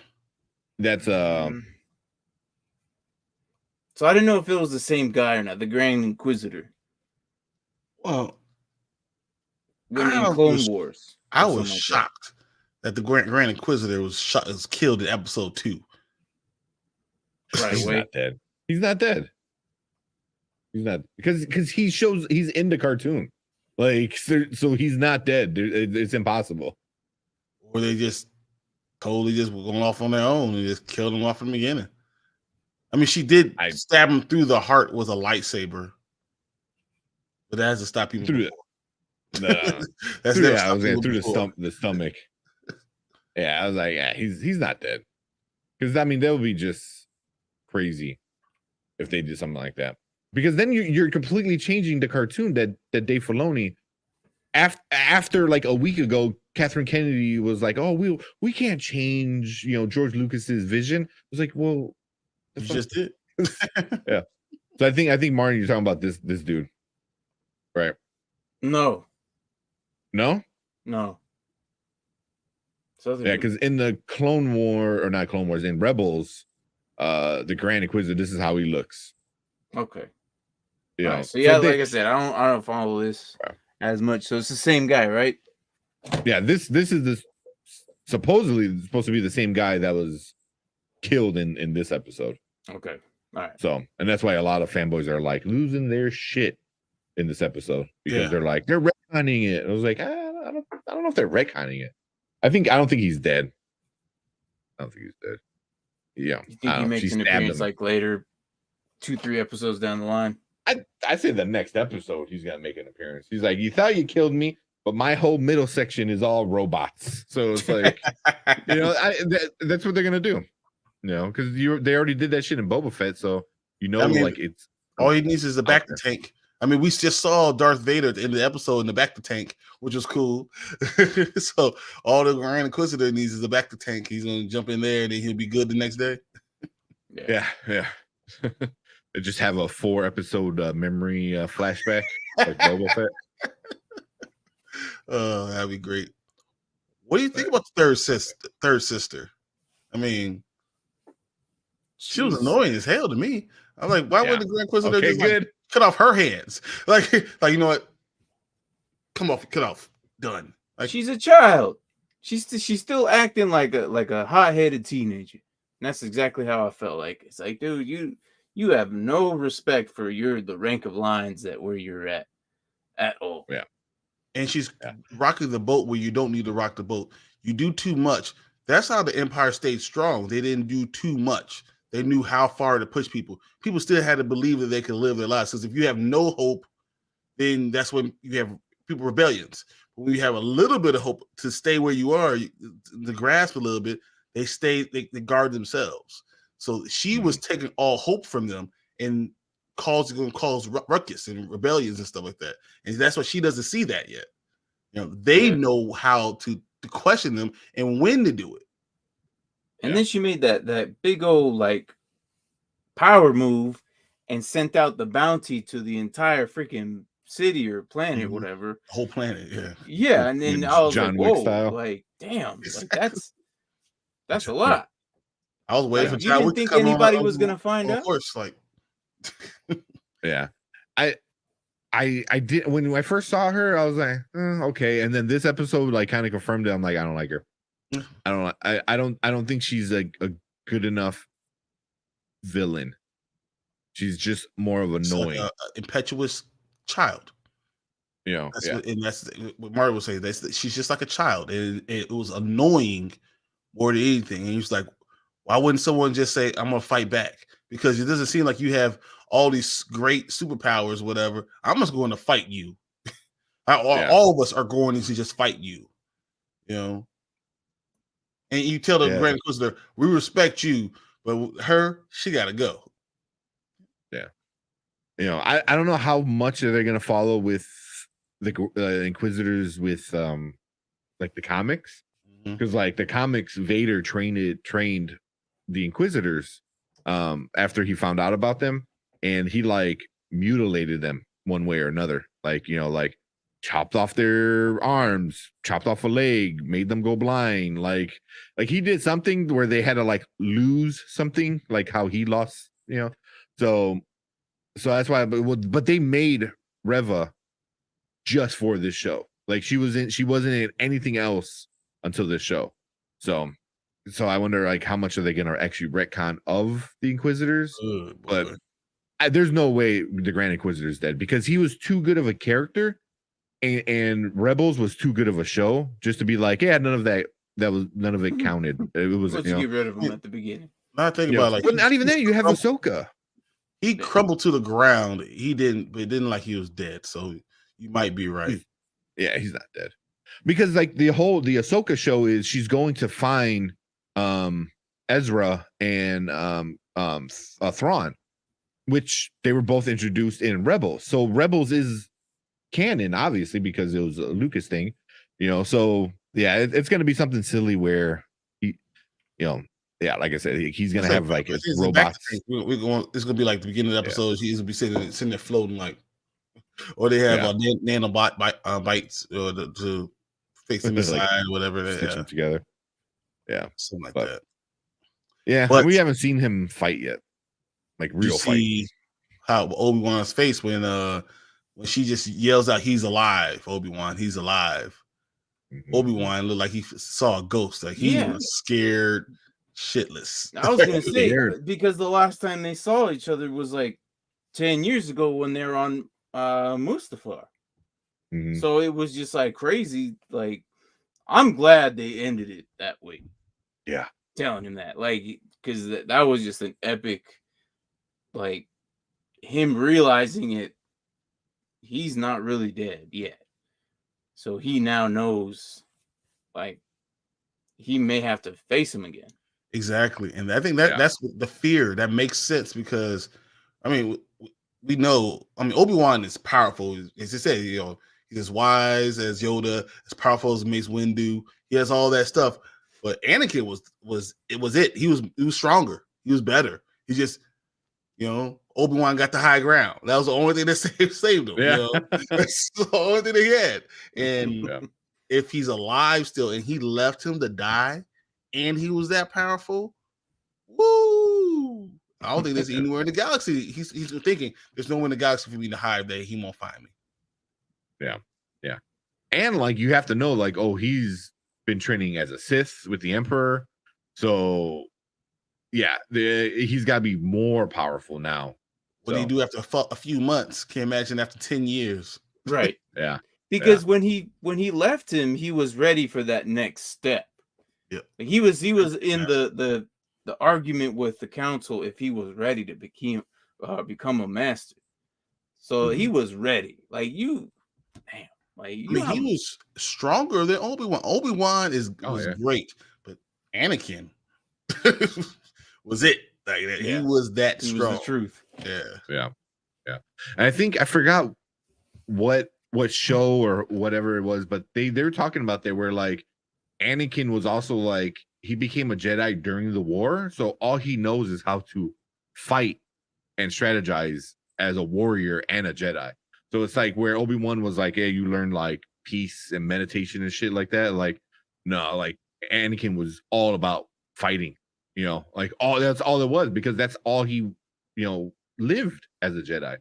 C: That's
B: So I didn't know if it was the same guy or not. The Grand Inquisitor.
A: Well,
B: in Clone Wars.
A: I was shocked that the Grand Inquisitor was killed in episode 2.
B: Right
C: He's
B: away.
C: not dead. He's not dead. He's not, because he's in the cartoon, like, so he's not dead. It's impossible.
A: Or they just totally just were going off on their own and just killed him off from the beginning. I mean, she did stab him through the heart with a lightsaber, but that has to stop people
C: through
A: the
C: stomach. Yeah, I was like, yeah, he's not dead. Because I mean, that would be just crazy if they did something like that. Because then you're completely changing the cartoon that Dave Filoni, after like a week ago, Catherine Kennedy was like, "Oh, we can't change, George Lucas's vision." I was like, "Well,
A: you just did."
C: Yeah. So I think Martin, you're talking about this dude, right?
B: No.
C: So yeah, because in the Clone War, or not Clone Wars, in Rebels, the Grand Inquisitor, this is how he looks.
B: Okay.
C: Yeah.
B: Right, so yeah, like I said, I don't follow this as much. So it's the same guy, right?
C: Yeah, this is supposedly supposed to be the same guy that was killed in this episode.
B: Okay. All right.
C: So, and that's why a lot of fanboys are like losing their shit in this episode, because they're retconning it. I was like, I don't know if they're retconning it. I don't think he's dead. I don't think he's dead. Yeah.
B: You think he makes an appearance like later, 2-3 episodes down the line?
C: I say the next episode he's gonna make an appearance. He's like, you thought you killed me, but my whole middle section is all robots. So it's like, that's what they're gonna do. Because they already did that shit in Boba Fett, so like it's
A: all he needs is a back to tank. I mean, we just saw Darth Vader at the end of the episode in the back to tank, which was cool. So all the Grand Inquisitor needs is a back to tank. He's gonna jump in there and then he'll be good the next day.
C: Yeah. They just have a 4-episode memory flashback like Boba Fett.
A: Oh, that'd be great. What do you think about the third sister? I mean, she was annoying as hell to me. I'm like, why would the Grand Inquisitor just like, cut off her hands? Like you know what? Cut off, done. Like,
B: she's a child. She's still acting like a hot-headed teenager. And that's exactly how I felt. Like, it's like, dude, you have no respect for the rank of lines where you're at all.
C: Yeah.
A: And she's rocking the boat where you don't need to rock the boat. You do too much. That's how the Empire stayed strong. They didn't do too much. They knew how far to push people. People still had to believe that they could live their lives. Because if you have no hope, then that's when you have people rebellions. But when you have a little bit of hope to stay where you are, to grasp a little bit, they guard themselves. So she was taking all hope from them and going to cause ruckus and rebellions and stuff like that. And that's why she doesn't see that yet. They know how to question them and when to do it.
B: And then she made that big old like power move and sent out the bounty to the entire freaking city or planet, whatever.
A: The whole planet, yeah.
B: Yeah, and then I was
C: John
B: like,
C: Wick
B: whoa,
C: style.
B: Like, damn, like that's a lot.
A: I was waiting for
B: John Wick. You didn't think anybody was gonna find out?
A: Of course, like
C: yeah. I did when I first saw her, I was like, okay. And then this episode like kind of confirmed it. I'm like, I don't like her. I don't think she's a good enough villain. She's just more of annoying,
A: like impetuous child. That's what Mario was saying. She's just like a child, and it was annoying more than anything. And he was like, why wouldn't someone just say, I'm gonna fight back? Because it doesn't seem like you have all these great superpowers, whatever. I'm just going to fight you. All of us are going to just fight you, you know. And you tell the Grand Inquisitor, we respect you, but her, she got to go.
C: Yeah. You know, I don't know how much are they going to follow with the Inquisitors with like the comics, because like the comics, Vader trained the Inquisitors after he found out about them, and he like mutilated them one way or another, like, you know, like chopped off their arms, chopped off a leg, made them go blind, like he did something where they had to like lose something, like how he lost, you know. So that's why, but they made Reva just for this show. Like she wasn't in anything else until this show. So I wonder like how much are they gonna actually retcon of the Inquisitors? But there's no way the Grand Inquisitor is dead, because he was too good of a character, and Rebels was too good of a show just to be like, yeah, none of it counted. It was,
B: let's get rid of him at the beginning.
A: Not thinking about like,
C: but not even then. You have Ahsoka.
A: He crumbled to the ground. It didn't like he was dead. So you might be right.
C: Yeah, he's not dead, because like the Ahsoka show is she's going to find Ezra and Thrawn, which they were both introduced in Rebels. So Rebels is canon, obviously, because it was a Lucas thing, you know. So yeah, it's going to be something silly where he, you know, yeah, like I said, he's going to have like robots.
A: We're going. It's going to be like the beginning of the episode. He's going to be sitting there floating, like, or they have nanobot bites to face him inside, like, whatever.
C: Stitch them together. Yeah,
A: something like that.
C: Yeah, but we haven't seen him fight yet, like real fight.
A: See how Obi-Wan's face when she just yells out, "He's alive!" Obi-Wan, he's alive. Obi-Wan looked like he saw a ghost. Like he was scared shitless.
B: I was gonna say, because the last time they saw each other was like 10 years ago when they were on Mustafar. So it was just like crazy. Like, I'm glad they ended it that way.
C: Yeah,
B: telling him that, like, because that was just an epic, like, him realizing it. He's not really dead yet, so he now knows, like, he may have to face him again.
A: Exactly, and I think that's the fear that makes sense, because, I mean, we know. I mean, Obi-Wan is powerful, as you said. You know, he's as wise as Yoda, as powerful as Mace Windu. He has all that stuff, but Anakin was it. He was stronger. He was better. He just, you know, Obi-Wan got the high ground. That was the only thing that saved him.
C: Yeah.
A: You know? That's the only thing he had. And if he's alive still, and he left him to die, and he was that powerful, woo! I don't think there's anywhere in the galaxy. He's thinking there's nowhere in the galaxy for me to hide that he won't find me.
C: Yeah. And like, you have to know, like, oh, he's been training as a Sith with the Emperor, so yeah, he's got to be more powerful now.
A: What do you do after a few months? Can't imagine after 10 years.
B: Right.
C: Yeah.
B: Because when he left him, he was ready for that next step.
A: Yeah.
B: Like he was in the argument with the council if he was ready to become a master. So he was ready. Like, damn. Like,
A: I mean, he was stronger than Obi-Wan. Obi-Wan was great, but Anakin was it. Like, he was that strong.
B: Was the truth.
A: Yeah.
C: And I think I forgot what show or whatever it was, but they were talking about there where like Anakin was also like, he became a Jedi during the war, so all he knows is how to fight and strategize as a warrior and a Jedi. So it's like where Obi-Wan was like, hey, you learn like peace and meditation and shit like that. Like, no, like Anakin was all about fighting, you know, like that's all it was, because that's all he, you know, lived as a Jedi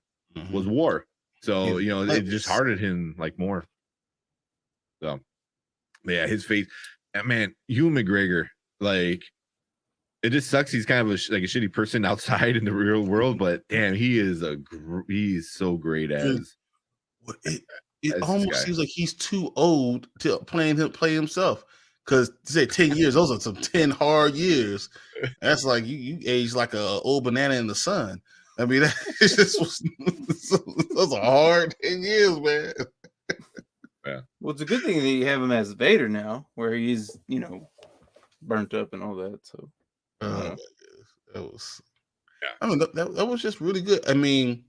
C: was war. So, you know, it just hardened him like more. So yeah, his face, man, Ewan McGregor, like, it just sucks. He's kind of a shitty person outside in the real world, but damn, he's so great as.
A: It almost seems like he's too old to play himself. Because to say 10 years, those are some 10 hard years. That's like you age like a old banana in the sun. I mean, those are hard 10 years, man.
C: Yeah.
B: Well, it's a good thing that you have him as Vader now, where he's, burnt up and all that. So,
A: Oh my
B: uh,
A: goodness. That was.
C: Yeah.
A: I mean, that was just really good. I mean,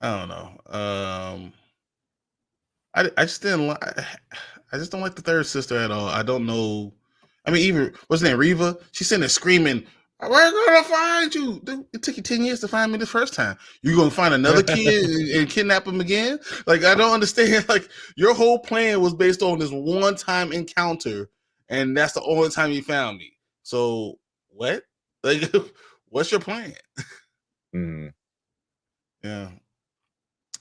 A: I don't know. I just didn't like. I just don't like the third sister at all. I don't know. I mean, even what's her name, Reva? She's sitting there screaming, "We're gonna find you!" Dude, it took you 10 years to find me the first time. You're gonna find another kid and kidnap him again? Like, I don't understand. Like, your whole plan was based on this one-time encounter, and that's the only time you found me. So what? Like, what's your plan?
C: Mm-hmm.
A: Yeah.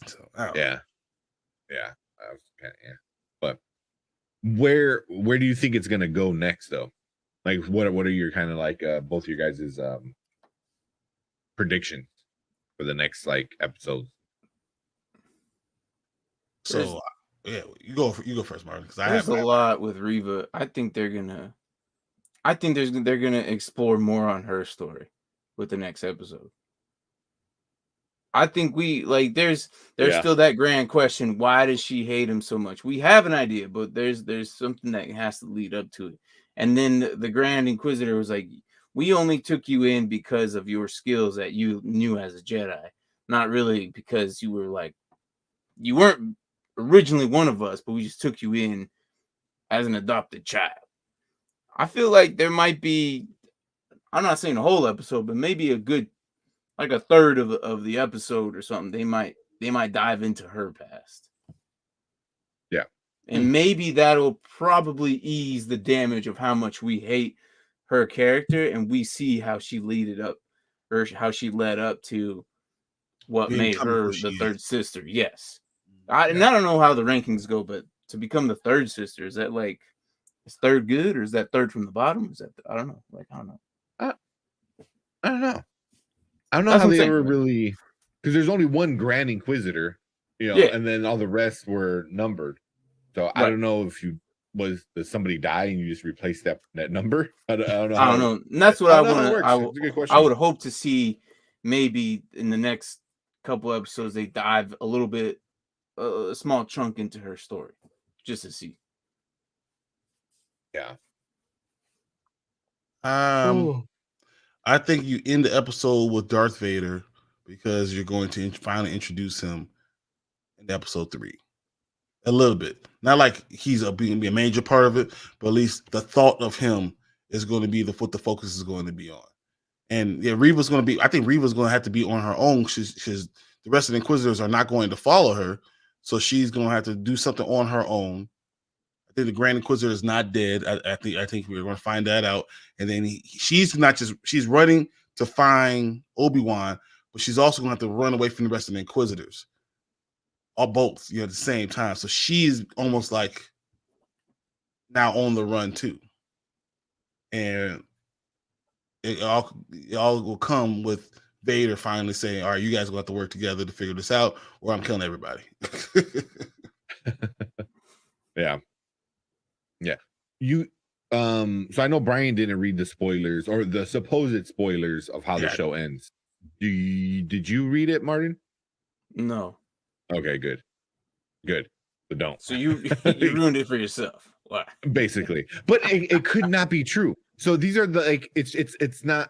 A: So I don't know.
C: Yeah. Yeah. Yeah. But where do you think it's gonna go next, though? Like, what are your kind of like both of your guys' predictions for the next like episodes?
A: So yeah, you go first, Martin, because
B: there's a lot with Reva. I think they're gonna explore more on her story with the next episode. I think there's still that grand question: why does she hate him so much? We have an idea, but there's something that has to lead up to it. And then the Grand Inquisitor was like, "We only took you in because of your skills that you knew as a Jedi, not really because you weren't originally one of us, but we just took you in as an adopted child." I feel like there might be, I'm not saying the whole episode, but maybe a good, like a third of the episode or something. They might dive into her past.
C: Yeah.
B: And maybe that'll probably ease the damage of how much we hate her character, and we see how she led up to what made her the third sister. Yes. And I don't know how the rankings go, but to become the third sister, is that like, is third good, or is that third from the bottom? Is that, I don't know. I don't know.
C: I don't know. I don't know
B: That's
C: how
B: what I'm
C: they
B: saying,
C: ever
B: right?
C: really, because there's only one Grand Inquisitor,
B: Yeah.
C: and then all the rest were numbered. So I
B: Right.
C: don't know if does somebody die and you just replace that number? I don't know.
B: I don't know. And that's what I want to.
C: It's a good question.
B: I would hope to see maybe in the next couple episodes they dive a little bit, a small chunk into her story, just to see.
C: Yeah.
A: I think you end the episode with Darth Vader because you're going to finally introduce him in episode 3. A little bit, not like he's be a major part of it, but at least the thought of him is going to be what the focus is going to be on. And yeah, Reva's going to be. I think Reva's going to have to be on her own. She's the rest of the Inquisitors are not going to follow her, so she's going to have to do something on her own. I think the Grand Inquisitor is not dead. I think we're going to find that out. And then she's running to find Obi-Wan, but she's also going to have to run away from the rest of the Inquisitors, or both, at the same time. So she's almost like now on the run too, and it all will come with Vader finally saying, "All right, you guys will have to work together to figure this out, or I'm killing everybody."
C: Yeah. You so I know Brian didn't read the spoilers or the supposed spoilers of how the show ends. Did you read it, Martin?
B: No.
C: Okay, good. So don't.
B: So you ruined it for yourself. Why?
C: Basically. But it could not be true. So these are it's not,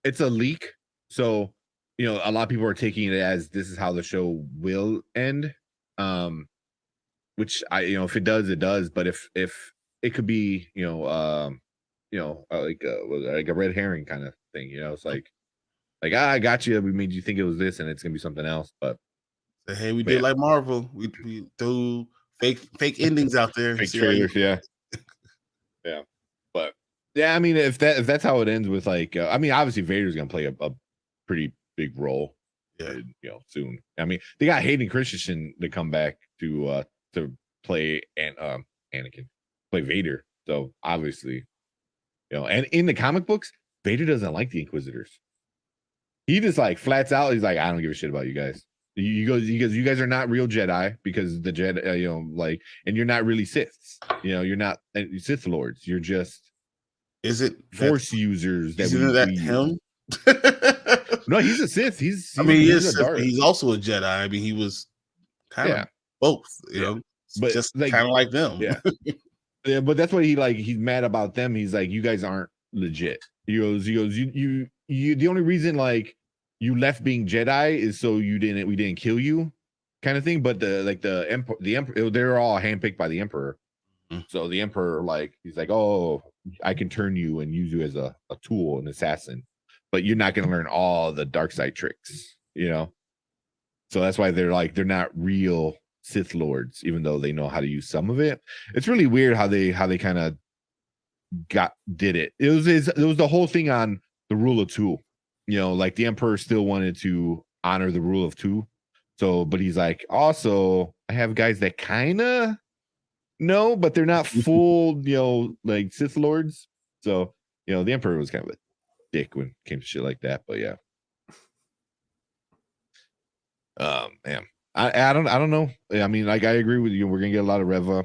C: it's a leak. So a lot of people are taking it as this is how the show will end. Which if it does, it does. But if it could be, like a red herring kind of thing, it's like I got you. We made you think it was this, and it's gonna be something else. But
A: hey, we did like Marvel. We threw fake endings out there.
C: Fake trailers, yeah. But yeah, I mean, if that's how it ends with obviously Vader's gonna play a pretty big role. Soon. I mean, they got Hayden Christensen to come back to play Anakin, play Vader. So obviously, and in the comic books, Vader doesn't like the Inquisitors. He just flats out. He's like, I don't give a shit about you guys. You guys are not real Jedi because the Jedi, and you're not really Siths. You're not Sith Lords. You're just Force users.
A: Isn't that him?
C: No, he's a Sith. He's
A: a Darth. He's also a Jedi. I mean, he was kind of both.
C: Yeah.
A: It's
C: But,
A: just
C: like,
A: kind of like them.
C: yeah. Yeah, but that's what he's mad about them. He's like, you guys aren't legit. He goes, you the only reason like you left being Jedi is so we didn't kill you, kind of thing. But the emperor, they're all handpicked by the emperor.
A: Mhm.
C: So the emperor, like, he's like, oh, I can turn you and use you as a tool, an assassin, but you're not gonna learn all the dark side tricks, So that's why they're not real Sith lords, even though they know how to use some of it. It's really weird how they kind of did it. It was the whole thing on the rule of two. Like the emperor still wanted to honor the rule of two. So, but he's like, also, I have guys that kind of know, but they're not full, like Sith lords. So, the emperor was kind of a dick when it came to shit like that. But yeah. Man, I don't know. I mean, like, I agree with you. We're gonna get a lot of Reva.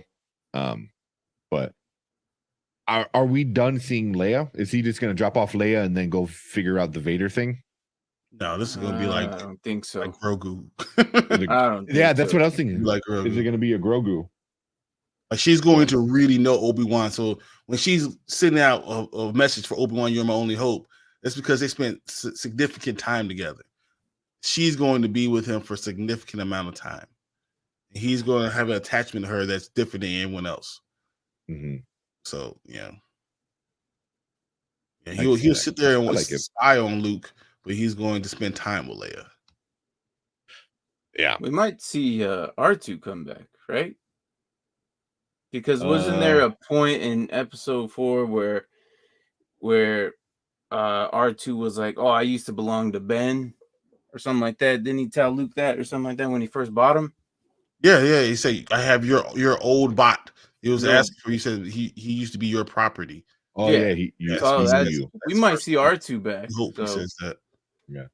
C: But are we done seeing Leia? Is he just gonna drop off Leia and then go figure out the Vader thing?
A: No, this is gonna be like
B: I don't think so.
A: like Grogu.
B: I don't.
C: Yeah, that's
B: so.
C: what I was thinking.
A: Like
C: Is
A: Grogu.
C: it gonna be a Grogu?
A: Like she's going to really know Obi-Wan. So when she's sending out a message for Obi-Wan, you're my only hope, it's because they spent significant time together. She's going to be with him for a significant amount of time. He's going to have an attachment to her that's different than anyone else.
C: Mm-hmm.
A: So he'll sit there and spy on Luke, but he's going to spend time with Leia.
C: Yeah,
B: we might see R2 come back, right? Because wasn't there a point in episode 4 where R2 was like, "Oh, I used to belong to Ben," or something like that? Didn't he tell Luke that or something like that when he first bought him?
A: Yeah. He said, "I have your old bot." He was asking for. He said he used to be your property.
C: Oh yeah, he
B: we might see R2 back.
A: I hope he says that.
C: Yeah,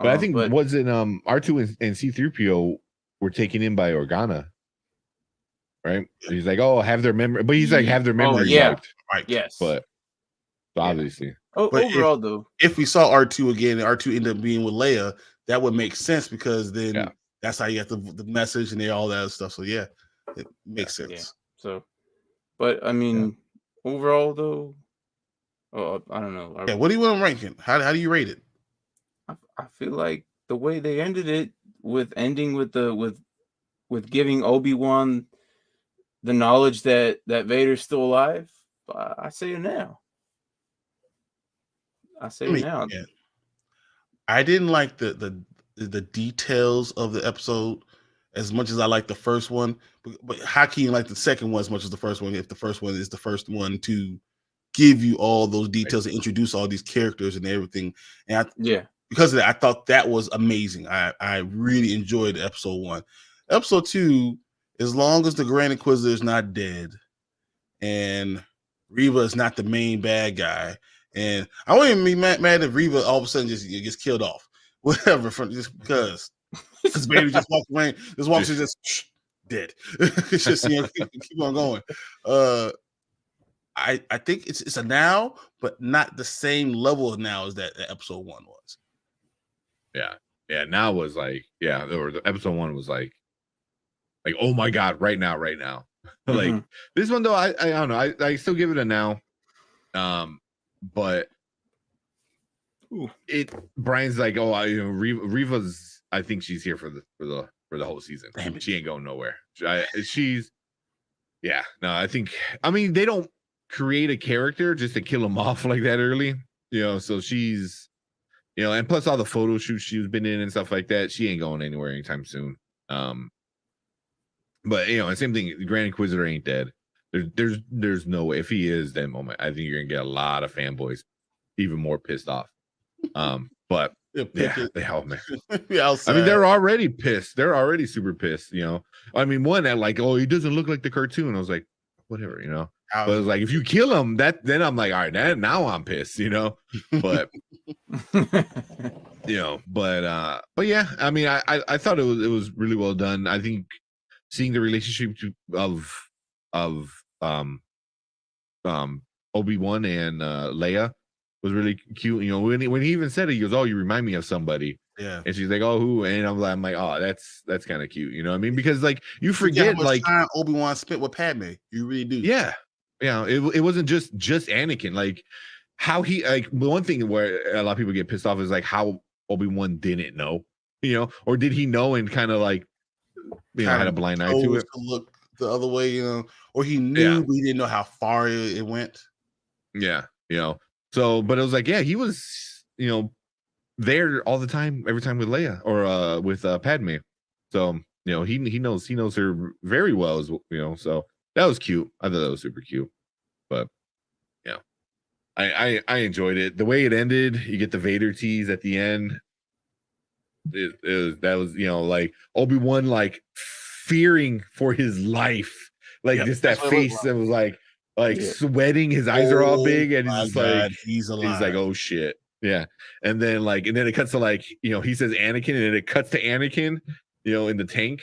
C: but I think wasn't R2 and C-3PO were taken in by Organa, right? He's like, oh, have their memory, but he's like, have their memory wiped,
A: right?
B: Yes,
A: but
C: obviously,
A: but
B: overall though,
A: if we saw R2 again and R2 ended up being with Leia, that would make sense because then that's how you get the message and all that stuff. So yeah, it makes sense.
B: Yeah. So, but I mean, overall though, I don't know.
A: What do you want to rank it? How do you rate it?
B: I feel like the way they ended it with ending with giving Obi-Wan the knowledge that Vader's still alive, I say it now.
A: Yeah. I didn't like the details of the episode as much as I like the first one, but how can you like the second one as much as the first one if the first one is the first one to give you all those details and introduce all these characters and everything? And because of that, I thought that was amazing. I really enjoyed episode 1. Episode 2, as long as the Grand Inquisitor is not dead and Reva is not the main bad guy, and I won't even be mad if Reva all of a sudden just gets killed off, whatever, just because baby just walks away, just dead. It's just keep on going. I think it's a now, but not the same level of now as that episode 1 was.
C: Yeah. Now was like, or the episode 1 was like, oh my god, right now. Like this one though, I don't know. I still give it a now. But Brian's like, oh, Reva's. I think she's here for the whole season. She ain't going nowhere. I think they don't create a character just to kill him off like that early. So she's. And plus all the photo shoots she's been in and stuff like that, she ain't going anywhere anytime soon. But and same thing, the Grand Inquisitor ain't dead. There's no way. If he is, then I think you're gonna get a lot of fanboys even more pissed off. But they help me. I mean, they're already pissed. They're already super pissed. I mean, one that like, oh, he doesn't look like the cartoon. I was like, whatever, But it was like, if you kill him, then I'm like, all right, now I'm pissed, But but yeah, I mean, I thought it was really well done. I think seeing the relationship of Obi-Wan and Leia was really cute. You know, when he even said it, he goes, "Oh, you remind me of somebody."
A: Yeah.
C: And she's like, "Oh, who?" And I'm like, "Oh, that's kind of cute." You know what I mean? Because like you
A: Forget how
C: forget,
A: much
C: like,
A: time Obi-Wan spent with Padme. You really do.
C: yeah, it wasn't just Anakin. Like how he, like, the one thing where a lot of people get pissed off is like how Obi-Wan didn't know, you know, or did he know and kind of like, you know,
A: Kind
C: had a
A: of
C: blind eye to
A: chose
C: it.
A: to look the other way, you know, or he
C: Yeah.
A: knew, but he didn't know how far it went.
C: Yeah, you know. So, but it was like, yeah, he was, you know, there all the time, every time with Leia or with Padme. So, you know, he knows her very well, as you know. So that was cute. I thought that was super cute. But yeah, I enjoyed it. The way it ended, you get the Vader tease at the end. That was, you know, like Obi-Wan like fearing for his life, like
A: Yep,
C: just
A: that's
C: that
A: what it looked
C: face
A: like.
C: that was like
B: Yeah.
C: sweating, his eyes are all
A: Oh
C: big, and he's
A: my
C: just like
A: God, he's
C: he's like,
A: alive.
C: oh shit. Yeah. And then it cuts to like, you know, he says Anakin, and then it cuts to Anakin, you know, in the tank.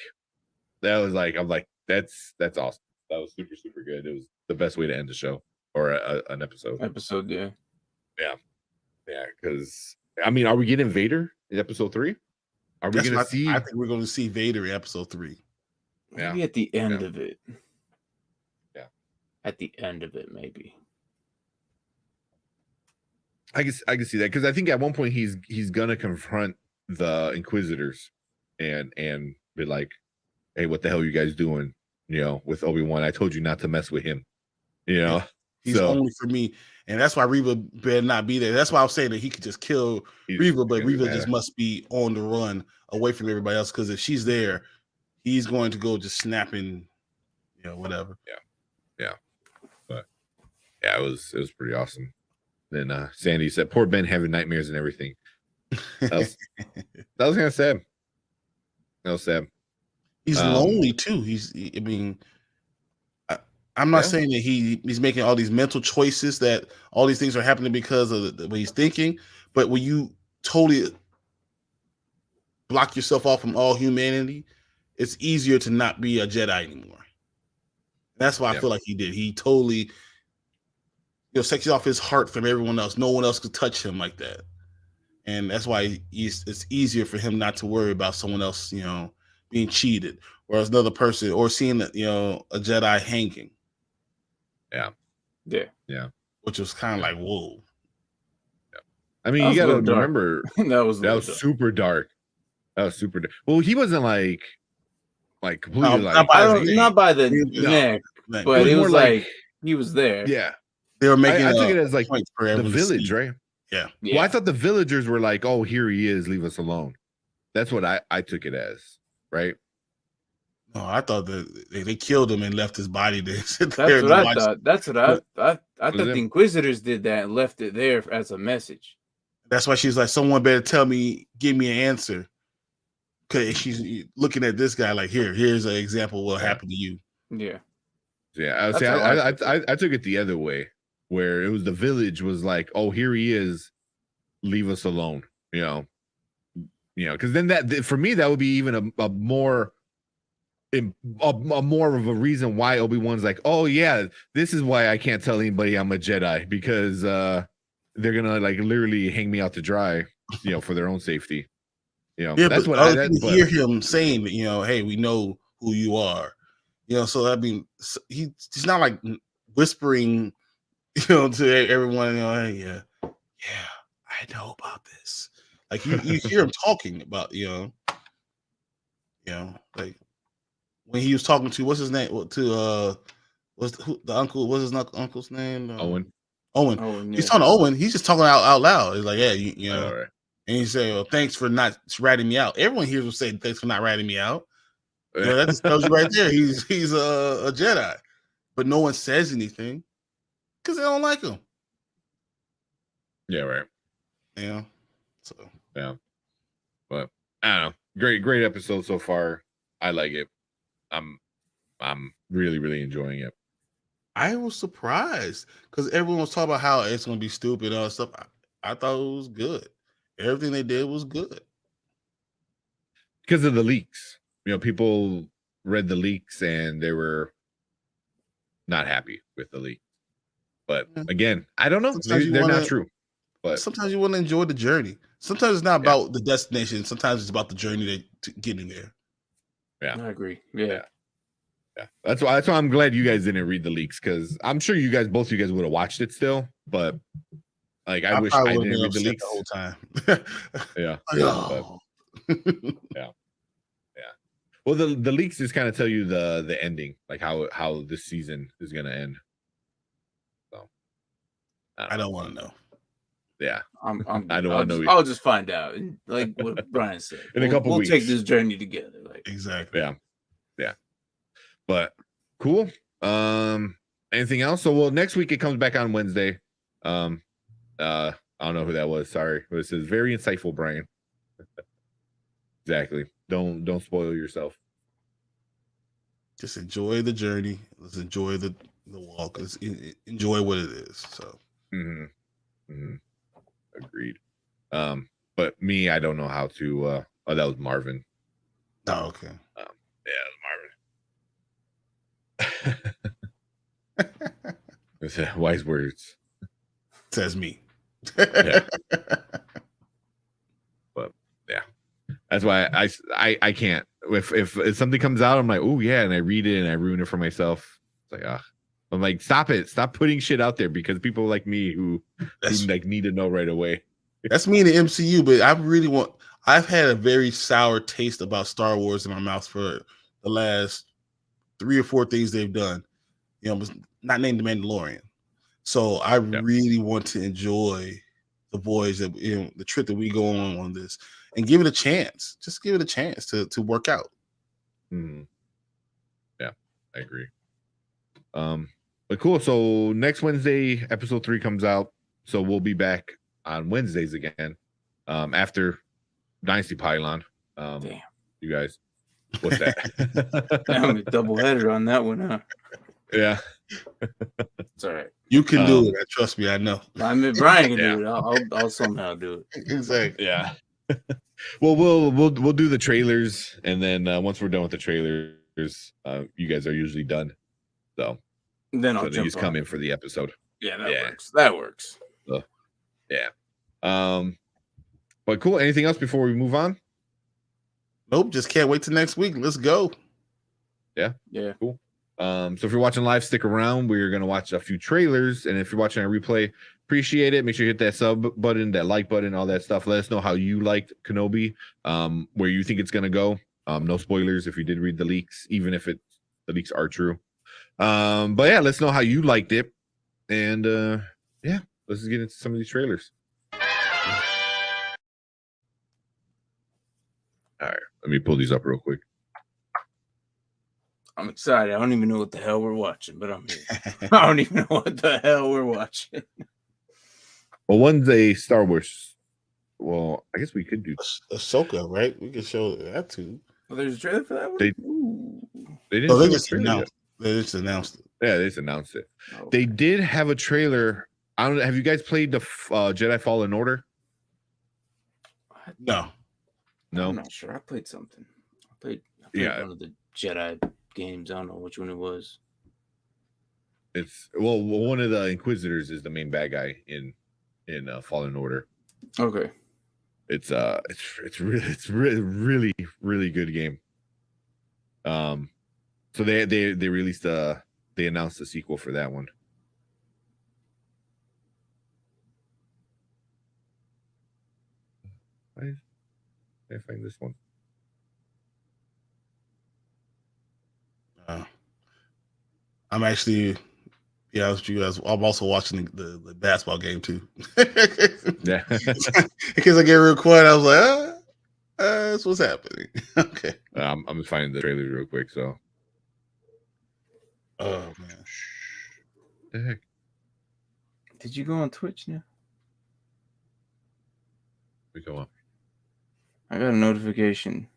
C: That was like, I'm like, that's awesome. That was super, super good. It was the best way to end the show or an episode.
B: Yeah.
C: Yeah, because I mean, are we getting Vader in episode 3? Are we
A: That's
C: gonna
A: what
C: see?
A: I think we're going to see Vader in episode 3.
B: Maybe at the end
C: Yeah.
B: of it.
C: Yeah.
B: At the end of it, maybe.
C: I can see that, because I think at one point he's gonna confront the Inquisitors and be like, "Hey, what the hell are you guys doing? You know, with Obi-Wan? I told you not to mess with him." You know,
A: He's
C: so
A: only for me, and that's why Reva better not be there. That's why I was saying that he could just kill Reva, but Reva just must be on the run away from everybody else, because if she's there, he's going to go just snapping, you know, whatever.
C: Yeah. But yeah, it was pretty awesome. Then Sandy said, "Poor Ben having nightmares and everything." That was kind of sad. That was sad.
A: He's lonely too. I mean, I'm not saying that he's making all these mental choices, that all these things are happening because of the way he's thinking, but when you totally block yourself off from all humanity, it's easier to not be a Jedi anymore. That's why I feel like he did. He totally, you know, sections off his heart from everyone else. No one else could touch him like that, and that's why it's easier for him not to worry about someone else, you know, being cheated, or as another person, or seeing, you know, a Jedi hanging.
B: Yeah.
A: Which was kind of like, whoa.
C: I mean, you got to remember
B: that was
C: super dark. That was super dark. Well, he wasn't like completely
B: not by the neck, but it was like he was there.
C: Yeah,
A: they were making.
C: I took it as like
A: for
C: the village, right?
A: Yeah.
C: Well, I thought the villagers were like, "Oh, here he is. Leave us alone." That's what I took it as, right?
A: No, I thought that they killed him and left his body there.
B: That's what I thought. That's what I thought. The Inquisitors did that and left it there as a message.
A: That's why she's like, someone better give me an answer. Because she's looking at this guy like, here's an example of what happened to you.
B: Yeah.
C: Yeah. I took it the other way, where it was the village was like, "Oh, here he is. Leave us alone." You know, because then that, for me, that would be even a more of a reason why Obi-Wan's like, "Oh yeah, this is why I can't tell anybody I'm a Jedi, because they're gonna like literally hang me out to dry, you know, for their own safety." You know,
A: yeah,
C: that's
A: but
C: what
A: hear him saying that, you know, "Hey, we know who you are," you know. So I mean, he's not like whispering, you know, to everyone, you know, "Hey, yeah, I know about this." Like you hear him talking about, you know, like when he was talking to, what's his name, to the uncle, what's his uncle's name?
C: Owen.
A: Yeah. He's talking to Owen. He's just talking out loud. He's like, "Yeah, you know."
C: Right.
A: And he said, "Well, thanks for not ratting me out." Everyone here will say, "Thanks for not ratting me out." You know, that just tells you right there. He's a Jedi, but no one says anything because they don't like him.
C: Yeah, right.
A: Yeah. So
C: yeah, but I don't know. Great episode so far. I like it. I'm really, really enjoying it.
A: I was surprised because everyone was talking about how it's going to be stupid and all that stuff. I thought it was good. Everything they did was good
C: because of the leaks. You know, people read the leaks and they were not happy with the leak. But again, I don't know. They're not true. But
A: sometimes you want to enjoy the journey. Sometimes it's not about the destination. Sometimes it's about the journey to getting there.
C: Yeah,
B: I agree. Yeah.
C: That's why I'm glad you guys didn't read the leaks, because I'm sure both of you guys would have watched it still, but like I wish I didn't read the leaks
A: the whole time.
C: Yeah.
A: Oh.
C: Yeah. Well, the leaks just kind of tell you the ending, like how this season is gonna end. So
A: I don't want to know.
C: Yeah,
B: I don't want to know. I'll just find out, like what Brian said.
C: In a couple weeks,
B: we'll take this journey together. Like
A: exactly.
C: Yeah. But cool. Anything else? So next week it comes back on Wednesday. I don't know who that was. Sorry, but it says very insightful, Brian. Exactly. Don't spoil yourself.
A: Just enjoy the journey. Let's enjoy the walk. Let's enjoy what it is. So.
C: Agreed. But me, I don't know how to. Oh, that was Marvin.
A: Oh, okay.
C: Yeah, it was Marvin. It's wise words.
A: Says me.
C: Yeah. But yeah, that's why I can't. If something comes out, I'm like, oh yeah, and I read it and I ruin it for myself. It's like, I'm like, stop it, stop putting shit out there, because people like me who like need to know right away.
A: That's me in the MCU, but I've had a very sour taste about Star Wars in my mouth for the last 3 or 4 things they've done. Not named The Mandalorian. So I really want to enjoy the voyage, that the trip that we go on this, and give it a chance. Just give it a chance to work out.
C: Yeah, I agree. But cool. So next Wednesday, episode 3 comes out. So we'll be back on Wednesdays again. After Dynasty Pylon.
B: Damn.
C: You guys, what's that?
B: I'm a double header on that one, huh?
C: Yeah.
B: It's all right.
A: You can do it. Trust me, I know.
B: I mean, Brian can do it. I'll somehow do it.
A: Exactly.
C: Yeah. Well, we'll do the trailers, and then once we're done with the trailers, you guys are usually done. So
B: then I'll
C: just come in for the episode.
B: Yeah, that works.
C: So, yeah. But cool. Anything else before we move on?
A: Nope. Just can't wait till next week. Let's go.
B: Yeah.
C: Cool. So if you're watching live, stick around. We're gonna watch a few trailers, and if you're watching a replay, appreciate it. Make sure you hit that sub button, that like button, all that stuff. Let us know how you liked Kenobi, where you think it's gonna go. No spoilers if you did read the leaks, even if the leaks are true. But yeah, let's know how you liked it, and let's just get into some of these trailers. All right, let me pull these up real quick.
B: I'm excited. I don't even know what the hell we're watching, but I'm here. I don't even know what the hell we're watching.
C: Well, one's a Star Wars. Well, I guess we could do
A: Ahsoka, right? We could show that too.
B: Well, there's a trailer for that one?
C: They didn't.
A: They just announced. They just announced it.
C: Yeah, they just announced it.
B: Okay.
C: They did have a trailer. I don't know. Have you guys played the Jedi Fallen Order?
A: No.
B: I'm not sure. I played something. I played one of the Jedi games. I don't know which one it was.
C: It's one of the Inquisitors is the main bad guy in Fallen Order.
B: Okay.
C: It's really really good game. So they released they announced a sequel for that one. Why can't I find this one?
A: I'm actually, with you guys, I'm also watching the basketball game too.
C: Yeah.
A: Because I get real quiet, I was like, that's what's happening. Okay.
C: I'm just finding the trailer real quick. So.
A: Oh man.
C: What the heck?
B: Did you go on Twitch now?
C: We go on.
B: I got a notification.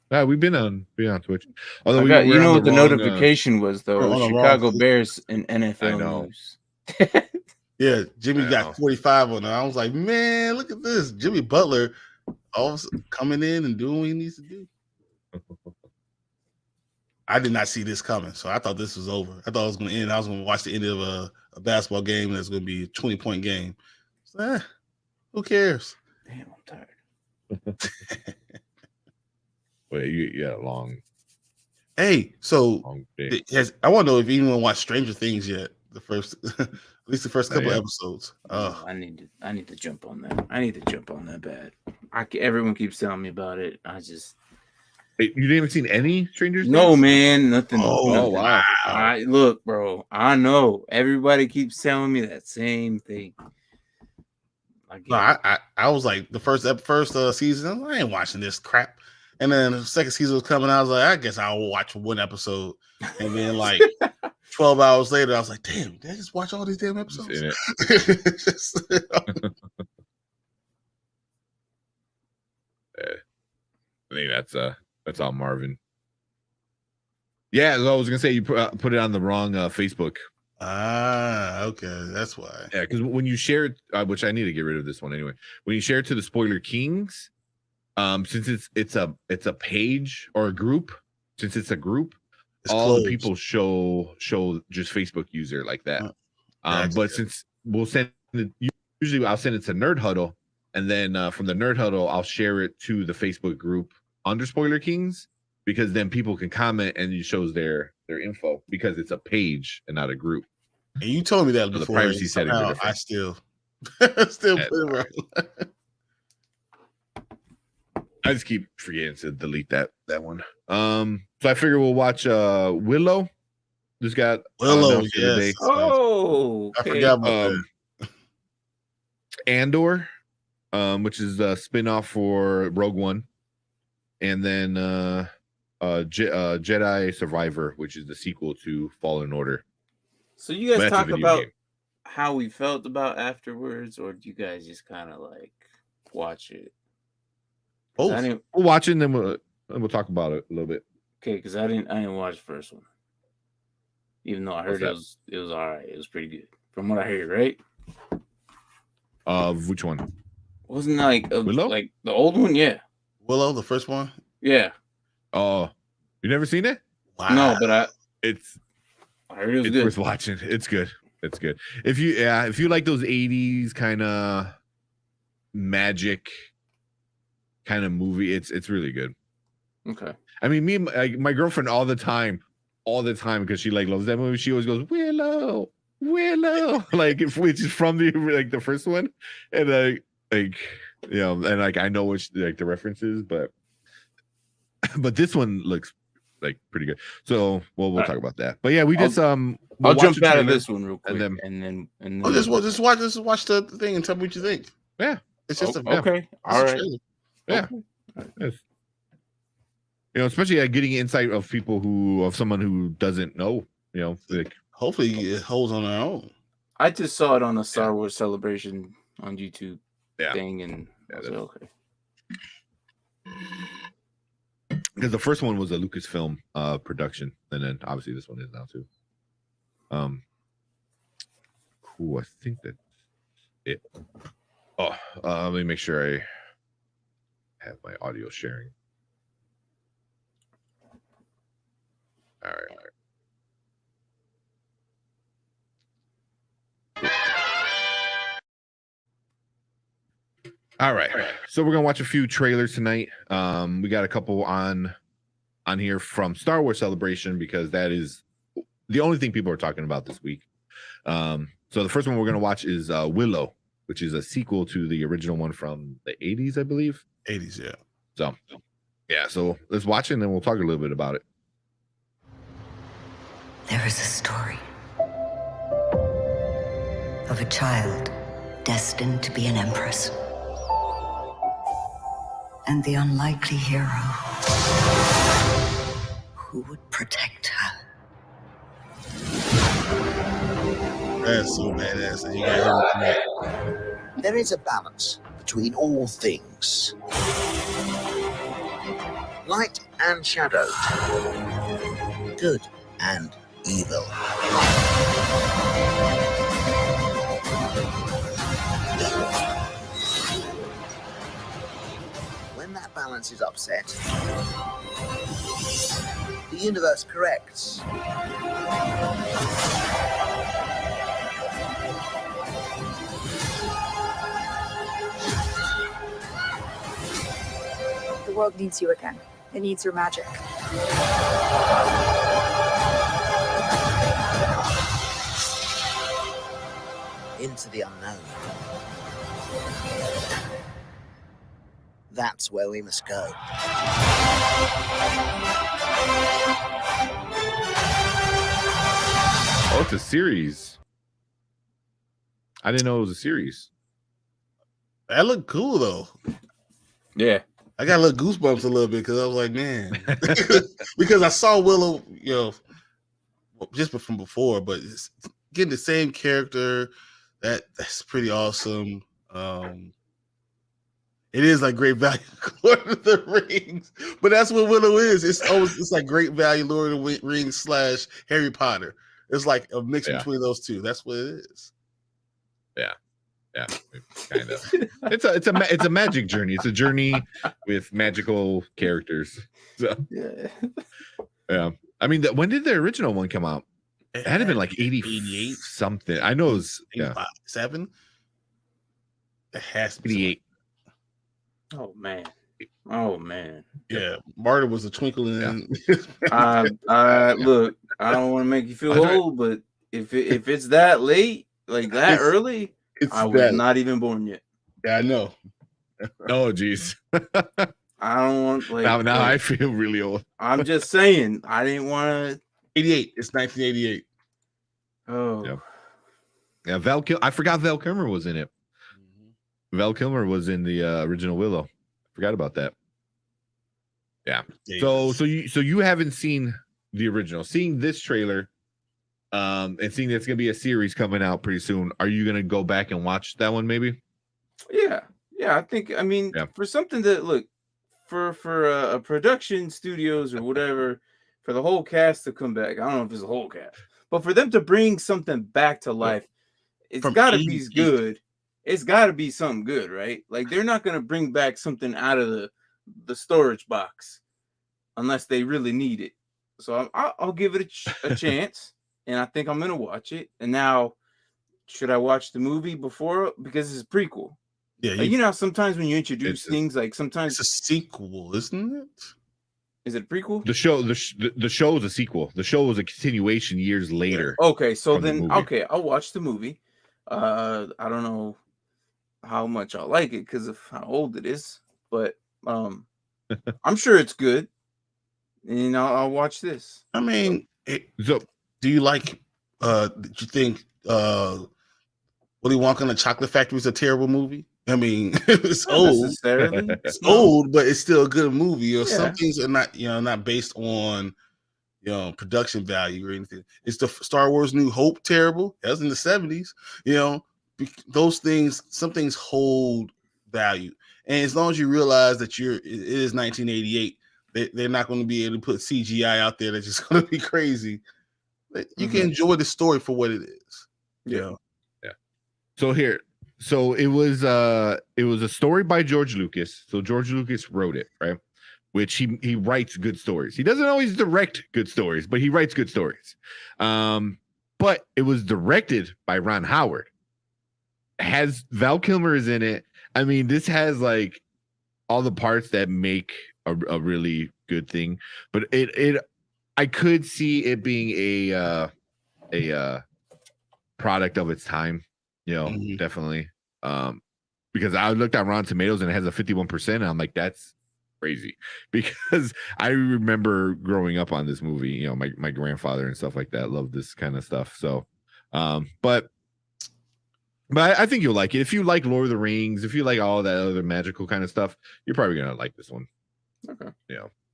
C: We've been on Twitch. Although
B: you know what the notification was though? Chicago Bears and NFL news.
A: Yeah, Jimmy got 45 on it. I was like, man, look at this. Jimmy Butler always coming in and doing what he needs to do. I did not see this coming, so I thought this was over. I thought it was going to end. I was going to watch the end of a basketball game that's going to be a 20-point game. It's Who cares?
B: Damn, I'm tired.
C: Wait, you had a long
A: Hey, so
C: day.
A: I want to know if anyone watched Stranger Things yet. The first, at least the first couple
C: yet.
A: episodes.
B: Oh, I need to jump on that. I need to jump on that bad. Everyone keeps telling me about it.
C: Hey, you didn't even seen any Stranger Things?
B: No, man, nothing.
A: Oh,
C: wow.
B: Look, bro. I know everybody keeps telling me that same thing.
A: No, I was like the first season. I ain't watching this crap. And then the second season was coming. I was like, I guess I'll watch one episode. And then like 12 hours later, I was like, damn, did I just watch all these damn episodes?
C: I think that's all Marvin. Yeah, I was gonna say you put it on the wrong Facebook.
A: Okay, that's why.
C: Yeah, because when you share it, which I need to get rid of this one anyway. When you share it to the Spoiler Kings, since it's a page or a group, since it's a group,
A: it's
C: all
A: closed.
C: the people show just Facebook user like that. But since we'll send it, usually I'll send it to Nerd Huddle, and then from the Nerd Huddle I'll share it to the Facebook group under Spoiler Kings, because then people can comment and it shows their info because it's a page and not a group.
A: And you told me that
C: so
A: before.
C: The privacy settings are different.
A: I still put it around.
C: I just keep forgetting to delete that one. So I figure we'll watch Willow. Just got
A: Willow,
C: yes. Today.
B: Oh, okay.
A: I forgot about that.
C: Andor, which is a spinoff for Rogue One, and then Jedi Survivor, which is the sequel to Fallen Order.
B: So you guys talk about how we felt about afterwards, or do you guys just kind of like watch it?
C: We'll watch it and then we'll talk about it a little bit.
B: Okay, because I didn't watch the first one, even though I heard it was all right. It was pretty good from what I heard, right?
C: Which one?
B: Wasn't like
C: Willow?
B: Like the old one? Yeah,
A: Willow, the first one.
B: Yeah.
C: Oh, you never seen it?
B: Wow. No, but I heard it was good.
C: Worth watching. It's good. It's good. If you like those 80s kind of magic kind of movie, it's really good.
B: Okay.
C: I mean, my girlfriend all the time, because she like loves that movie. She always goes, Willow, like which is from the first one, and and like I know which like the references, but this one looks like pretty good. So we'll talk about that. But yeah, we just
B: I'll jump out of this one real quick, and then
A: just watch the thing and tell me what you think.
C: Yeah,
A: it's just
B: okay. All right.
C: Yeah. Okay. Especially getting insight of someone who doesn't know. Like
A: hopefully it holds on their own.
B: I just saw it on a Star Wars Celebration on YouTube thing, and I was like, okay.
C: Because the first one was a Lucasfilm production, and then obviously this one is now too. Cool. I think that's it. Oh, let me make sure I have my audio sharing. All right. All right. So we're gonna watch a few trailers tonight. We got a couple on here from Star Wars Celebration, because that is the only thing people are talking about this week. So the first one we're gonna watch is Willow, which is a sequel to the original one from the 80s, I believe.
A: 80s, yeah.
C: So let's watch it and then we'll talk a little bit about it.
D: There is a story of a child destined to be an empress, and the unlikely hero who would protect her.
A: That's so badass that you got her.
E: There is a balance between all things. Light and shadow. Good and evil. When that balance is upset, the universe corrects.
F: world needs you again. It needs your magic.
E: Into the unknown. That's where we must go.
C: Oh, it's a series. I didn't know it was a series.
A: That looked cool though.
B: Yeah.
A: I got a little goosebumps a little bit because I was like, man, because I saw Willow, just from before, but it's getting the same character. That's pretty awesome. It is like great value, Lord of the Rings, but that's what Willow is. It's like great value, Lord of the Rings / Harry Potter. It's like a mix between those two. That's what it is.
C: Yeah, kind of. It's a magic journey. It's a journey with magical characters. So yeah. I mean, when did the original one come out? It had to been like 88 something. I know it was
A: 7. It has to be
C: 88.
B: Oh man.
A: Yeah, Marta was a twinkle in.
B: Look, I don't want to make you feel old, but if it's that late, like that early, I was not even born yet.
A: Yeah, I know.
C: Oh, geez.
B: I don't want
C: now I feel really old.
B: I'm just saying, I didn't want to.
A: 88. It's 1988.
B: Oh,
C: yeah. I forgot Val Kilmer was in it. Val Kilmer was in the original Willow. Forgot about that. Yeah. So you haven't seen the original. Seeing this trailer, and seeing that's gonna be a series coming out pretty soon. Are you gonna go back and watch that one? Maybe.
B: Yeah. I think. I mean, for something that look for a production studios or whatever, for the whole cast to come back. I don't know if it's the whole cast, but for them to bring something back to life, it's got to be good. It's got to be something good, right? Like they're not going to bring back something out of the storage box unless they really need it. So I'll give it a chance, and I think I'm going to watch it. And now, should I watch the movie before? Because it's a prequel.
A: Yeah,
B: like, sometimes when you introduce things, like sometimes
A: it's a sequel, isn't it?
B: Is it a prequel?
C: The show is a sequel. The show was a continuation years later.
B: Okay, so then I'll watch the movie. I don't know how much I like it because of how old it is, but I'm sure it's good, and I'll watch this.
A: I mean, do you like? Did you think Willy Wonka and the Chocolate Factory is a terrible movie? I mean, it's old. It's old, but it's still a good movie. Some things are not, not based on, production value or anything. It's the Star Wars New Hope terrible? That was in the 70s. Those things, some things hold value, and as long as you realize that it is 1988, they're not going to be able to put CGI out there that's just going to be crazy. You can enjoy the story for what it is. Yeah.
C: So it was a story by George Lucas. So George Lucas wrote it, right? Which he writes good stories. He doesn't always direct good stories, but he writes good stories. But it was directed by Ron Howard. Has Val Kilmer is in it. I mean, this has like all the parts that make a really good thing. But I could see it being a product of its time. Definitely. Because I looked at Rotten Tomatoes and it has a 51%, and I'm like, that's crazy. Because I remember growing up on this movie. My grandfather and stuff like that loved this kind of stuff. So, but I think you'll like it. If you like Lord of the Rings, if you like all that other magical kind of stuff, you're probably gonna like this one.
B: Okay.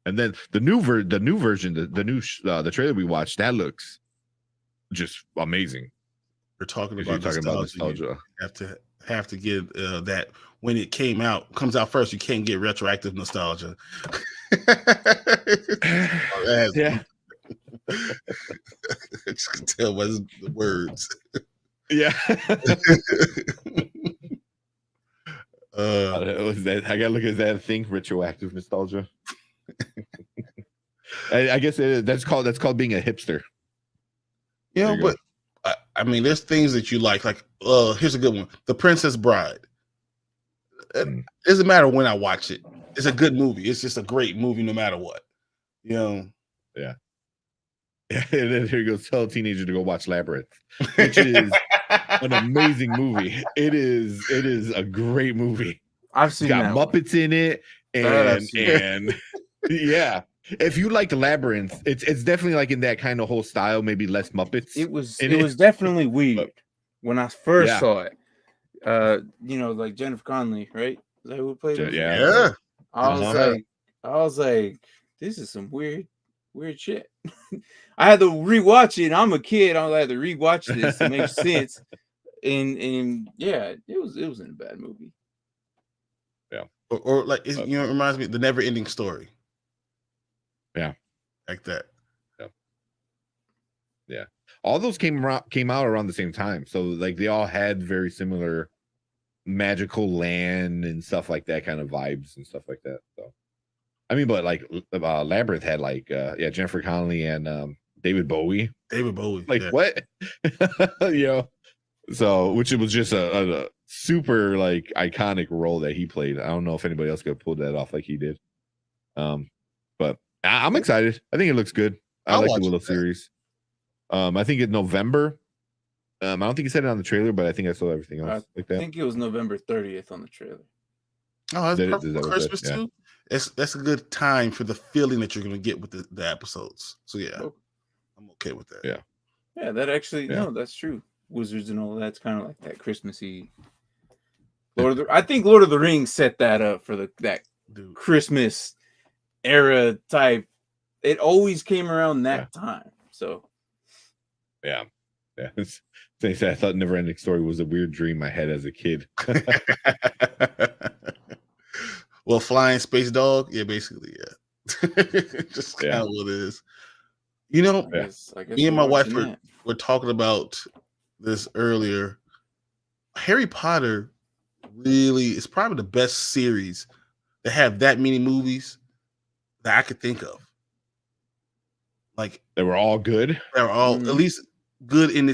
C: And then the new version, the trailer we watched, that looks just amazing.
A: You're talking about nostalgia. You have to get that when it comes out first. You can't get retroactive nostalgia.
C: Yeah.
A: I just can tell by the words.
C: Yeah. I gotta look at that thing, retroactive nostalgia. I guess that's called being a hipster.
A: But I mean, there's things that you like here's a good one: The Princess Bride. It doesn't matter when I watch it. It's a good movie. It's just a great movie no matter what. You know.
C: Yeah. And then here goes, tell a teenager to go watch Labyrinth, which is an amazing movie. It is a great movie.
B: I've
C: It's
B: seen
C: got
B: that
C: Muppets in it,
B: I've seen
C: and yeah. If you like Labyrinth, it's definitely like in that kind of whole style, maybe less Muppets.
B: It was
C: in
B: it was definitely weird when I first
C: Yeah.
B: saw it. Like Jennifer Connelly, right? Is that who played her?
C: Yeah.
B: I was like, this is some weird shit. I had to rewatch it. I'm a kid. I had to rewatch this to make sense. And yeah, it was in a bad movie.
C: Yeah.
A: Or like it reminds me of The Never Ending Story.
C: Yeah.
A: Like that.
C: Yeah. All those came out around the same time. So like they all had very similar magical land and stuff like that, kind of vibes and stuff like that. So I mean, but like Labyrinth had like Jennifer Connelly and David Bowie. Like what? So which it was just a super like iconic role that he played. I don't know if anybody else could pull that off like he did. But I'm excited. I think it looks good. I like the Willow series. I think in November. I don't think he said it on the trailer, but I think I saw everything else like that.
B: I think it was November 30th on the trailer.
A: Oh, that's perfect for Christmas too. That's a good time for the feeling that you're going to get with the episodes. So yeah, I'm okay with that.
B: Yeah, that actually no, that's true. Wizards and all that's kind of like that Christmassy. I think Lord of the Rings set that up for that Christmas era type. It always came around that time. So
C: yeah. I thought Never Ending Story was a weird dream I had as a kid.
A: Well, flying space dog, yeah, basically, just kind of what it is. You know,
B: I guess
A: me and my wife were talking about this earlier. Harry Potter really is probably the best series that have that many movies that I could think of. Like
C: they were all good.
A: They were all at least good in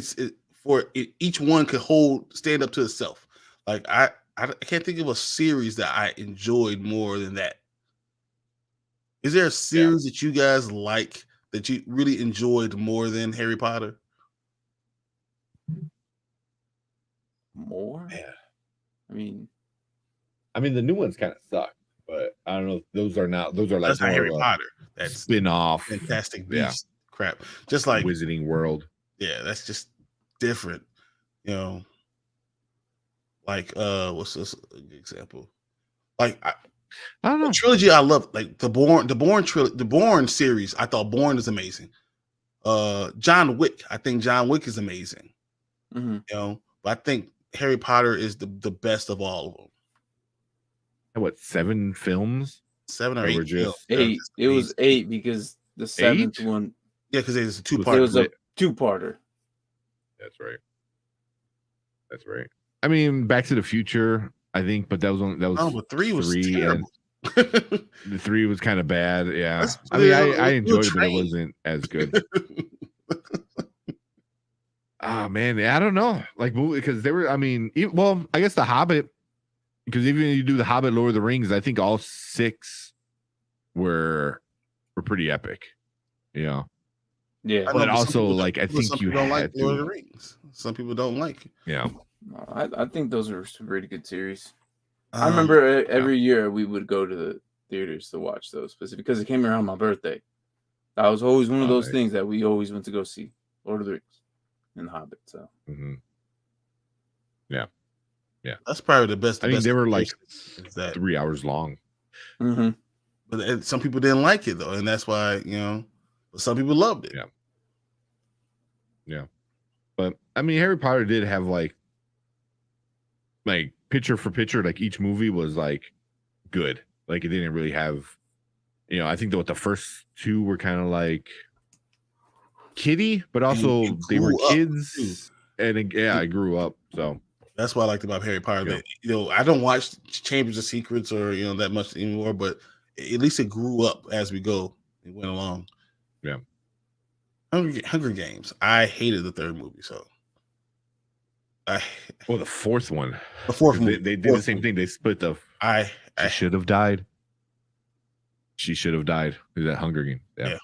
A: each one could stand up to itself. Like I can't think of a series that I enjoyed more than that. Is there a series that you guys like that you really enjoyed more than Harry Potter?
B: More?
C: Yeah.
B: I mean
C: the new ones kind of suck, but I don't know. Those are like
A: that's not Harry Potter. That's
C: spin-off
A: Fantastic Beasts crap. Just like
C: Wizarding World.
A: Yeah, that's just different. You know, like what's this example? Like I don't know. The trilogy I love, like the Bourne series. I thought Bourne is amazing. John Wick. I think John Wick is amazing. You know, but I think Harry Potter is the best of all of them.
C: What, 7 films?
A: 7 or 8?
B: Just 8. It was 8 because the 7th one.
A: Yeah, because it was a 2-part.
B: It was a 2-parter.
C: That's right. I mean, Back to the Future, I think, but that was
A: but 3 was terrible.
C: The 3 was kind of bad. Yeah, I enjoyed it, but it wasn't as good. Man, I don't know, like because they were. I mean, I guess The Hobbit, because even if you do The Hobbit, Lord of the Rings, I think all 6 were pretty epic. Yeah, but also like I think you
A: don't like
C: had
A: Lord of the Rings. Some people don't like it.
C: Yeah,
B: I think those are some pretty good series. I remember every year we would go to the theaters to watch those, specifically because it came around my birthday. That was always one of those things that we always went to go see, Lord of the Rings and The Hobbit. So,
C: yeah,
A: that's probably the best.
C: I mean, they were like 3 hours long.
A: But some people didn't like it though, and that's why but some people loved it.
C: Yeah. But I mean, Harry Potter did have like picture for picture, like each movie was like good. Like it didn't really have, I think that the first 2 were kind of like kiddie, but also they were kids, and I grew up. So
A: that's what I liked about Harry Potter. That, I don't watch Chambers of Secrets or that much anymore, but at least it grew up as we go. It went along.
C: Yeah.
A: Hunger Games. I hated the 3rd movie. So
C: Well, the fourth one.
A: The fourth
C: 'Cause
A: movie.
C: They did the same thing. They split the. She should have died. She should have died. Is that Hunger Game? Yeah.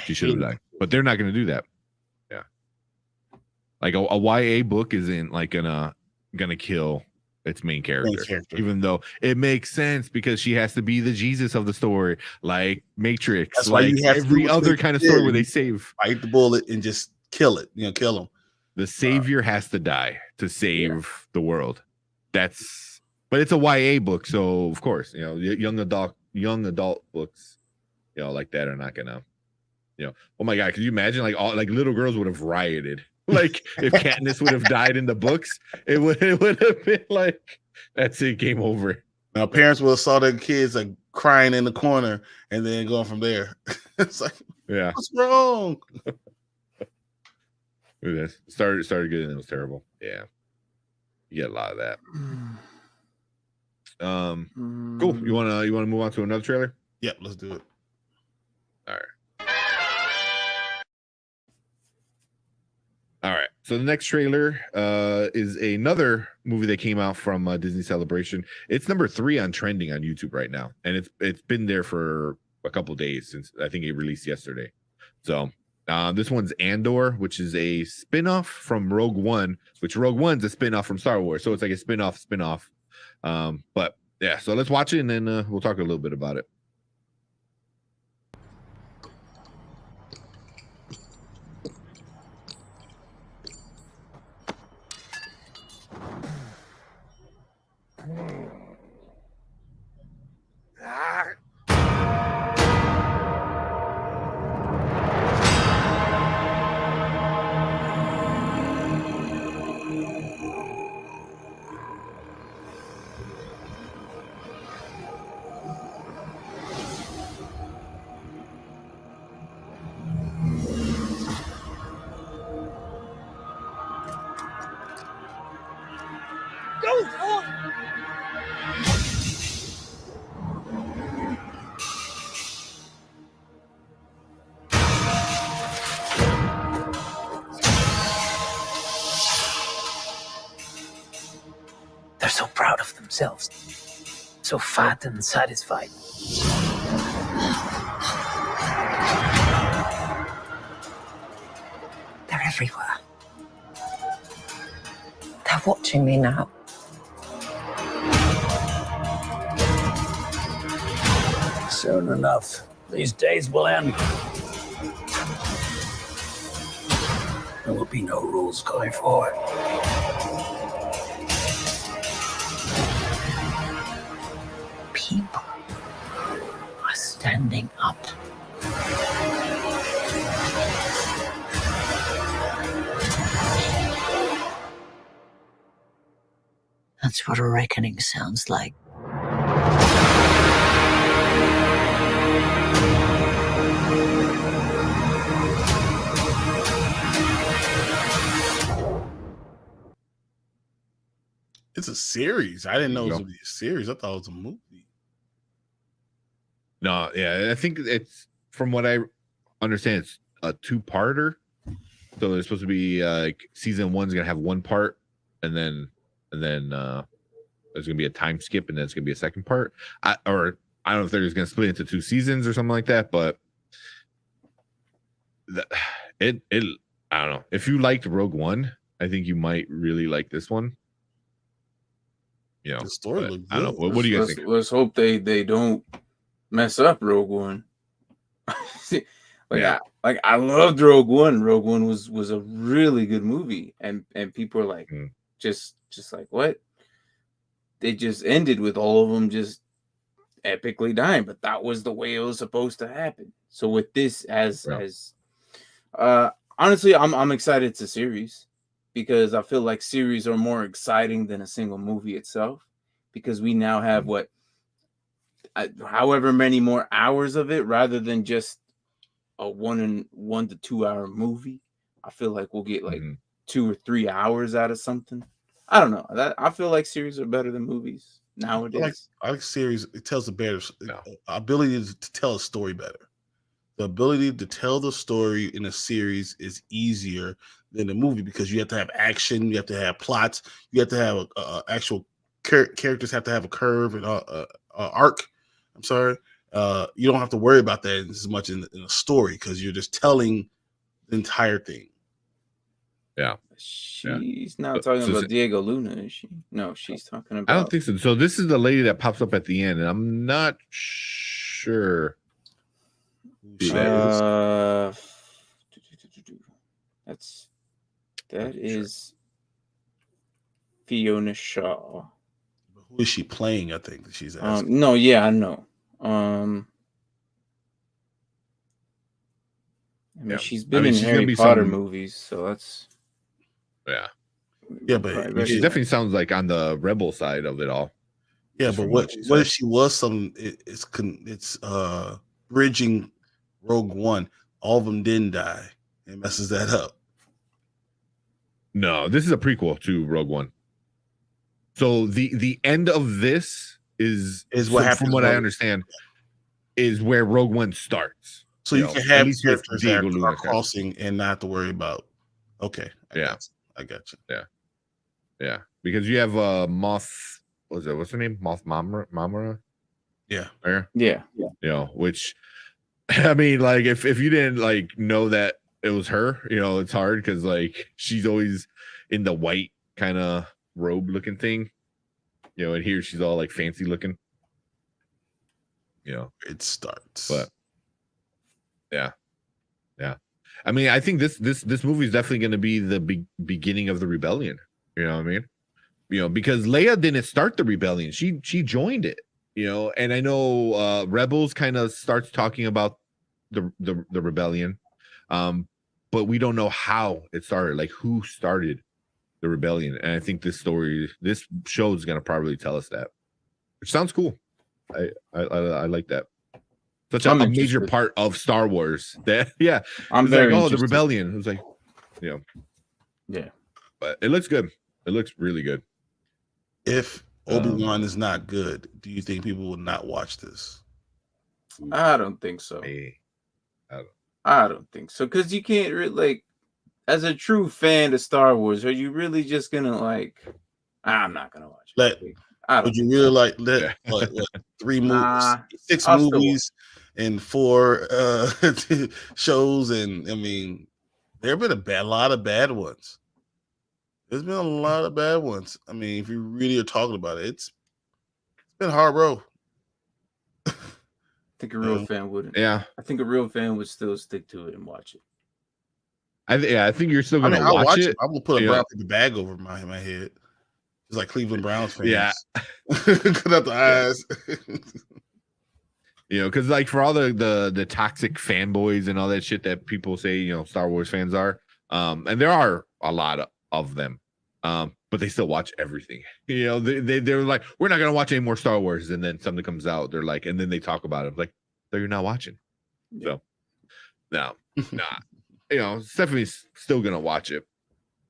C: She should have died. But they're not going to do that. Yeah. Like a YA book isn't like gonna kill its main character, even though it makes sense because she has to be the Jesus of the story, like Matrix.
A: That's
C: like
A: why you have
C: every other kind of story where they save.
A: Bite the bullet and just kill it. Kill them.
C: The savior has to die to save the world. But it's a YA book, so of course, young adult books, like that are not gonna, oh my god, could you imagine like little girls would have rioted. Like if Katniss would have died in the books, it would have been like, that's it, game over.
A: Now parents will have saw their kids like crying in the corner and then going from there. It's like,
C: yeah,
A: what's wrong?
C: Started good and it was terrible. Yeah, you get a lot of that. Cool. You wanna move on to another trailer?
A: Yep, let's do it.
C: All right. So the next trailer is another movie that came out from Disney Celebration. It's number 3 on trending on YouTube right now, and it's been there for a couple days since I think it released yesterday. So this one's Andor, which is a spin-off from Rogue One, which Rogue One's a spin-off from Star Wars, so it's like a spin-off. But yeah, so let's watch it and then we'll talk a little bit about it.
G: They're so proud of themselves, so fat and satisfied.
D: They're everywhere. They're watching me now.
G: Soon enough, these days will end. There will be no rules going forward. People are standing up. That's what a reckoning sounds like.
A: It's a series. I didn't know it was going to be a series. I thought it was a movie.
C: No, yeah, I think it's, from what I understand, it's a 2-parter. So it's supposed to be like season 1's gonna have 1 part, and then there's gonna be a time skip, and then it's gonna be a second part. I don't know if they're just gonna split into 2 seasons or something like that, but I don't know. If you liked Rogue One, I think you might really like this one.
A: The story looked good.
C: I don't know. What do you guys think?
B: Let's hope they don't mess up Rogue One. I loved Rogue One. Rogue One was a really good movie, and people are like, just like, what? They just ended with all of them just epically dying, but that was the way it was supposed to happen. So with this, honestly, I'm excited it's a series, because I feel like series are more exciting than a single movie itself, because we now have however many more hours of it, rather than just a 1 to 2 hour movie. I feel like we'll get like 2 or 3 hours out of something. I don't know. I feel like series are better than movies nowadays.
A: I like series. It tells a better ability to tell a story better. the ability to tell the story in a series is easier than a movie because you have to have action, you have to have plots, you have to have actual characters have to have a curve and arc. I'm sorry. You don't have to worry about that as much in a story because you're just telling the entire thing.
C: Yeah.
B: She's not talking about Diego Luna, is she? No, she's talking about.
C: I don't think so. So this is the lady that pops up at the end, and I'm not sure.
B: That is Fiona Shaw.
A: Who is she playing? I think she's asking.
B: No, yeah, I know. I mean, she's been in Harry Potter movies, so that's.
A: Yeah, but
C: she definitely sounds like on the rebel side of it all.
A: Yeah, but what if she was some? It's bridging Rogue One. All of them didn't die. It messes that up.
C: No, this is a prequel to Rogue One. So the end of this is what happens. From what I understand, is where Rogue One starts.
A: So you can have characters that are crossing and not have to worry about. Okay. I got you.
C: Yeah. Because you have Moff. What's her name? Moff Mamara.
A: Yeah.
C: You know, which I mean, like if you didn't like know that it was her, you know, it's hard because like she's always in the white kind of robe looking thing, you know, and here she's all like fancy looking. You know,
A: it starts.
C: But yeah. I mean, I think this movie is definitely going to be the beginning of the rebellion. You know what I mean? You know, because Leia didn't start the rebellion; she joined it. You know, and I know Rebels kind of starts talking about the rebellion, but we don't know how it started, like who started the rebellion. And I think this show is going to probably tell us that, which sounds cool. I like that. Such a major part of Star Wars. That
B: I'm very
C: like, the rebellion. It was like, you know, but it looks good. It looks really good.
A: If Obi-Wan is not good, do you think people will not watch this?
B: I don't think so. I don't think so because you can't really like, as a true fan of Star Wars, are you really just gonna like? I'm not gonna watch it.
A: Would you really like what 3 movies, 6 movies, and 4 shows? And I mean, there have been a lot of bad ones. There's been a lot of bad ones. I mean, if you really are talking about it, it's been hard, bro.
B: I think a real fan wouldn't.
C: Yeah,
B: I think a real fan would still stick to it and watch it.
C: I think you're still gonna watch it.
A: I'm gonna put a brown paper bag over my head. It's like Cleveland Browns fans.
C: Yeah,
A: cut out the eyes.
C: You know, because like for all the toxic fanboys and all that shit that people say, you know, Star Wars fans are, and there are a lot of them, but they still watch everything. You know, they're like, we're not gonna watch any more Star Wars, and then something comes out, they're like, and then they talk about it, like, so you're not watching. So, no, nah, you know, Stephanie's still gonna watch it.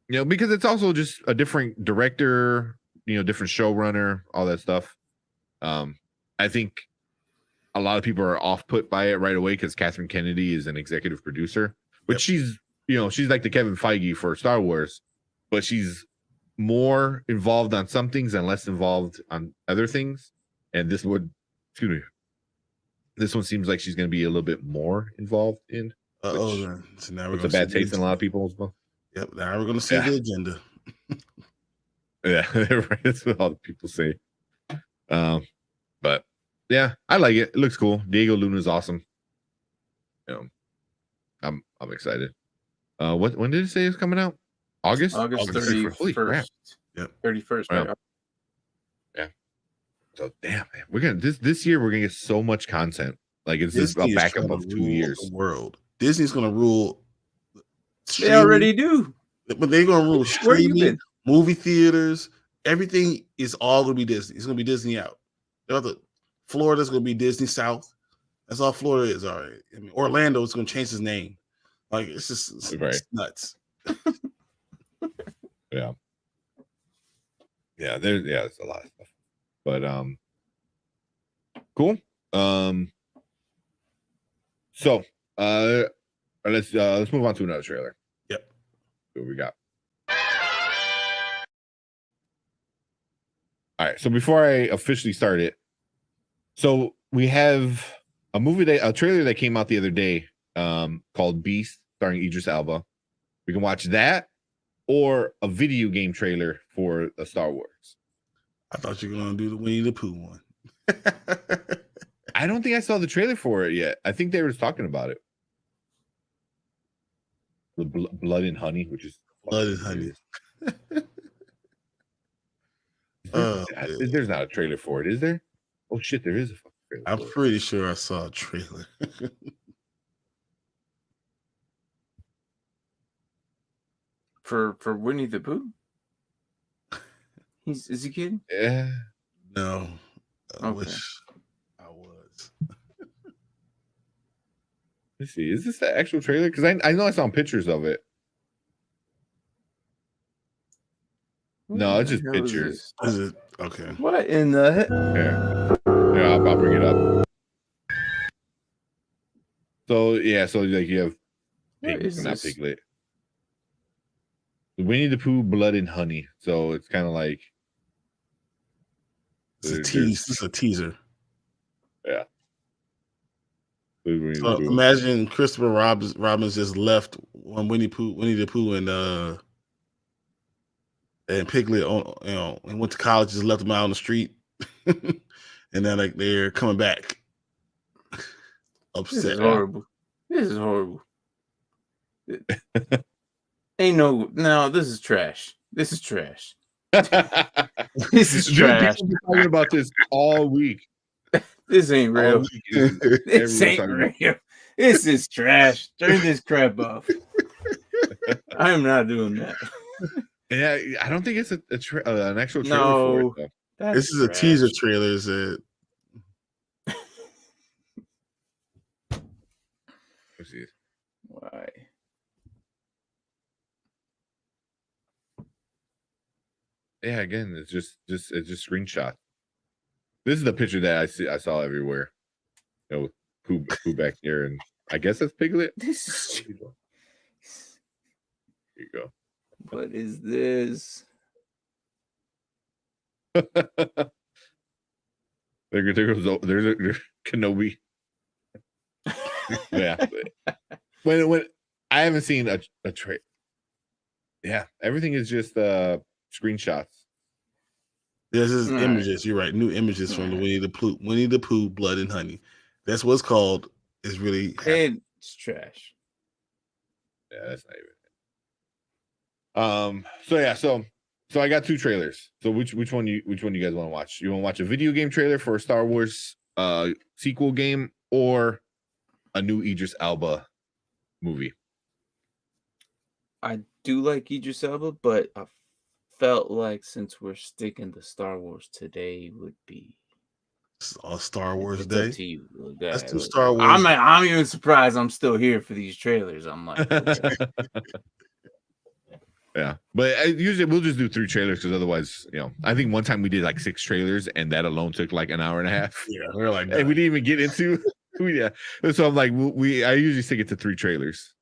C: You know, because it's also just a different director, you know, different showrunner, all that stuff. I think a lot of people are off put by it right away because Kathleen Kennedy is an executive producer, which she's like the Kevin Feige for Star Wars, but she's more involved on some things and less involved on other things. And this one seems like she's going to be a little bit more involved in.
A: So now
C: it's a bad taste in a lot of people as well.
A: Yep, now we're going to see the agenda.
C: That's what all the people say. But yeah, I like it. It looks cool. Diego Luna is awesome. You know, I'm excited. When did it say it's coming out? August
B: 31st.
C: Holy crap.
A: Yep.
B: 31st.
C: Wow.
B: Right?
C: Yeah. So damn, man, we're gonna this year we're gonna get so much content. Like it's just a backup of 2 years.
A: The world. Disney's gonna rule.
B: They already do.
A: But they're gonna rule streaming, movie theaters. Everything is all gonna be Disney. It's gonna be Disney out. Florida's gonna be Disney South. That's all Florida is. All right. I mean, Orlando is gonna change his name. Like it's just it's nuts.
C: Yeah. There's a lot of stuff. But cool. So Let's move on to another trailer.
A: Yep.
C: What we got? All right. So before I officially start it, so we have a trailer that came out the other day, called Beast, starring Idris Elba. We can watch that, or a video game trailer for a Star Wars.
A: I thought you were gonna do the Winnie the Pooh one.
C: I don't think I saw the trailer for it yet. I think they were just talking about it. The Blood and Honey, which is
A: Blood and Honey.
C: There's not a trailer for it, is there? Oh shit, there is a fucking trailer.
A: I'm pretty sure I saw a trailer.
B: For Winnie the Pooh? Is he kidding?
C: Yeah.
A: No. I
B: Okay.
A: wish I was.
C: Let's see. Is this the actual trailer? Because I know I saw pictures of it. No, it's just pictures.
A: Is it okay?
B: What in the heck?
C: Yeah, I'll bring it up. So yeah, so like you have
B: What is
C: not
B: this?
C: Piglet. Winnie the Pooh, Blood and Honey. So it's kind of like
A: It's a tease. This is a teaser.
C: Yeah.
A: So imagine Christopher Robbins just left on Winnie the Pooh and Piglet and went to college, just left them out on the street. And then like they're coming back. Upset.
B: This is horrible. This is horrible. Ain't no, this is trash. This is trash. This is trash.
C: People been talking about this all week.
B: This ain't real. This ain't
C: Everyone's
B: real. This is trash. Turn this crap off. I am not doing that.
C: Yeah, I don't think it's an actual trailer for it, though.
A: This is a teaser trailer. Is it?
C: Let's see.
B: Why?
C: Yeah, again, it's just screenshot. This is the picture that I saw everywhere. You know, with Pooh back here, and I guess that's Piglet.
B: This is.
C: Here you go.
B: What is this?
C: There's Kenobi. Yeah. When I haven't seen a trailer. Yeah, everything is just screenshots.
A: This is images. You're right. New images from the Winnie the Pooh, Blood and Honey. That's what's called. Is really.
B: It's trash.
C: Yeah, that's not even. So I got two trailers. So which one you guys want to watch? You want to watch a video game trailer for a Star Wars sequel game, or a new Idris Elba movie?
B: I do like Idris Elba, but I felt like since we're sticking to Star Wars, today would be
A: on Star Wars
B: it's
A: Day.
B: up to you.
A: Let's do Star Wars.
B: I'm even surprised I'm still here for these trailers. I'm like, okay.
C: Yeah, but usually we'll just do 3 trailers because otherwise, I think one time we did like 6 trailers and that alone took like an hour and a half.
A: Yeah, we're like,
C: and we didn't even get into. Yeah, so I'm like, I usually stick it to 3 trailers,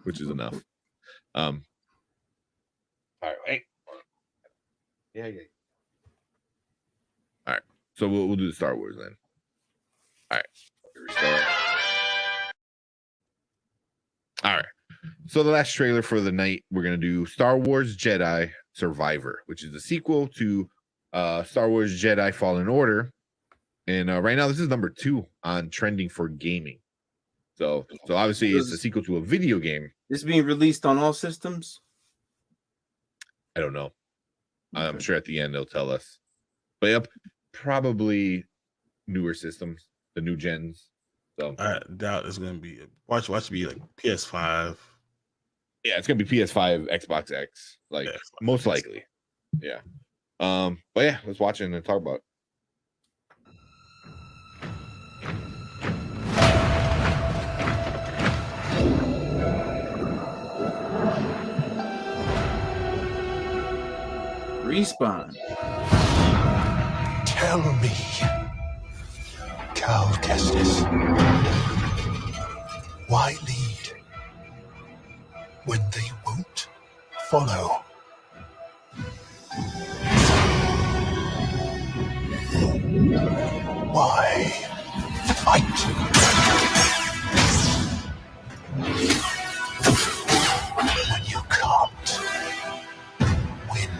C: which is enough. All right, wait. Yeah. All right, so we'll do the Star Wars then. All right, here we start. All right. So the last trailer for the night, we're going to do Star Wars Jedi Survivor, which is the sequel to Star Wars Jedi Fallen Order. And right now, this is number 2 on trending for gaming. So obviously, it's a sequel to a video game.
B: This being released on all systems?
C: I don't know.
B: Okay.
C: I'm sure at the end they'll tell us. But yep, probably newer systems, the new gens. So
A: I doubt it's going to be. Watch it be like PS5.
C: Yeah, it's gonna be PS5, Xbox X, like most likely. Yeah. But yeah, let's watch it and then talk about it.
B: Respawn.
E: Tell me, Cal Kestis,
H: Why lead when they won't follow? Why fight when you can't win?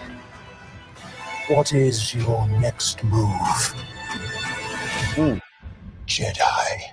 H: What is your next move, Jedi?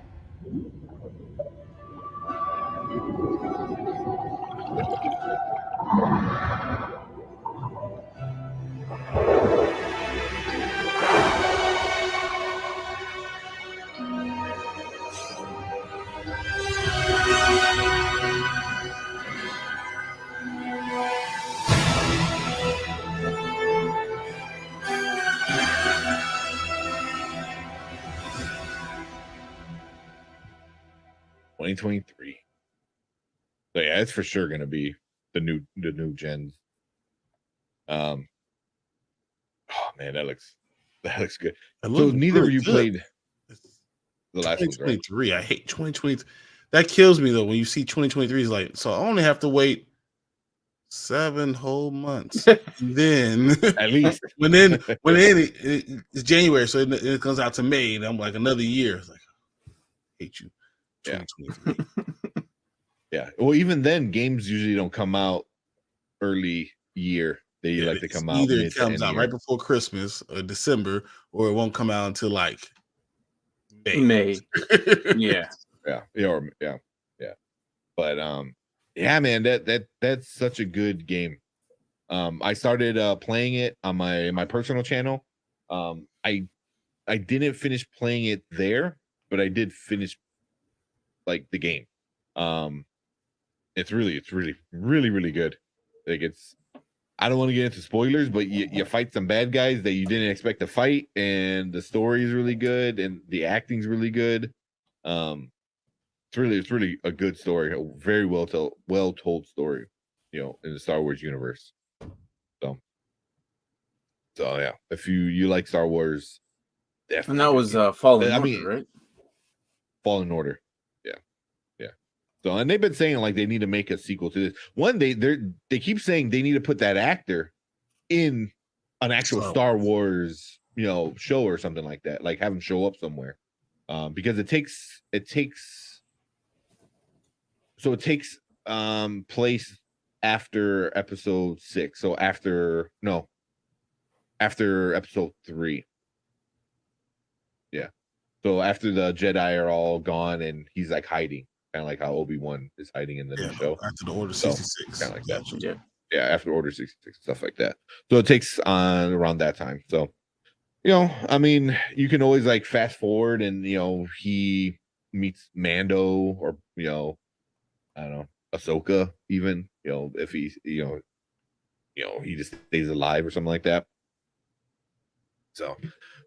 C: '23. So yeah, it's for sure gonna be the new gens. Oh man, that looks good.
A: It
C: So
A: looked
C: neither of
A: really
C: you
A: good.
C: played the last ones, right?
A: 2023. I hate 2020. That kills me though when you see 2023 is like, so I only have to wait 7 whole months. And then
C: At least.
A: when it's January, so it comes out to May, and I'm like another year. It's like, I hate you.
C: Yeah.
A: 2023.
C: Yeah. Well, even then, games usually don't come out early year. They like to
A: It's
C: come out
A: either
C: mid
A: it
C: to
A: comes
C: end
A: out
C: year.
A: right before Christmas or December, or it won't come out until like
B: May. Yeah.
C: Yeah. But yeah, man, that's such a good game. I started playing it on my personal channel. I didn't finish playing it there, but I did finish like the game. It's really good. Like I don't want to get into spoilers, but you fight some bad guys that you didn't expect to fight, and the story is really good, and the acting's really good. It's really a good story, a very well told story, in the Star Wars universe. So yeah, if you like Star Wars, definitely.
B: And that was Fallen
C: I
B: Order,
C: mean,
B: right?
C: Fallen Order. Yeah. So, and they've been saying like they need to make a sequel to this. One, they keep saying they need to put that actor in an actual Star Wars, show or something like that. Like have him show up somewhere, because it takes place after episode 6. So after episode 3. Yeah. So after the Jedi are all gone and he's like hiding, kind of like how Obi-Wan is hiding in the new show.
A: After the Order 66.
C: Kind of like that.
B: Yeah.
C: Yeah, after Order 66, stuff like that. So it takes on around that time. So, I mean, you can always like fast forward and he meets Mando or I don't know, Ahsoka even, if he's he just stays alive or something like that. So,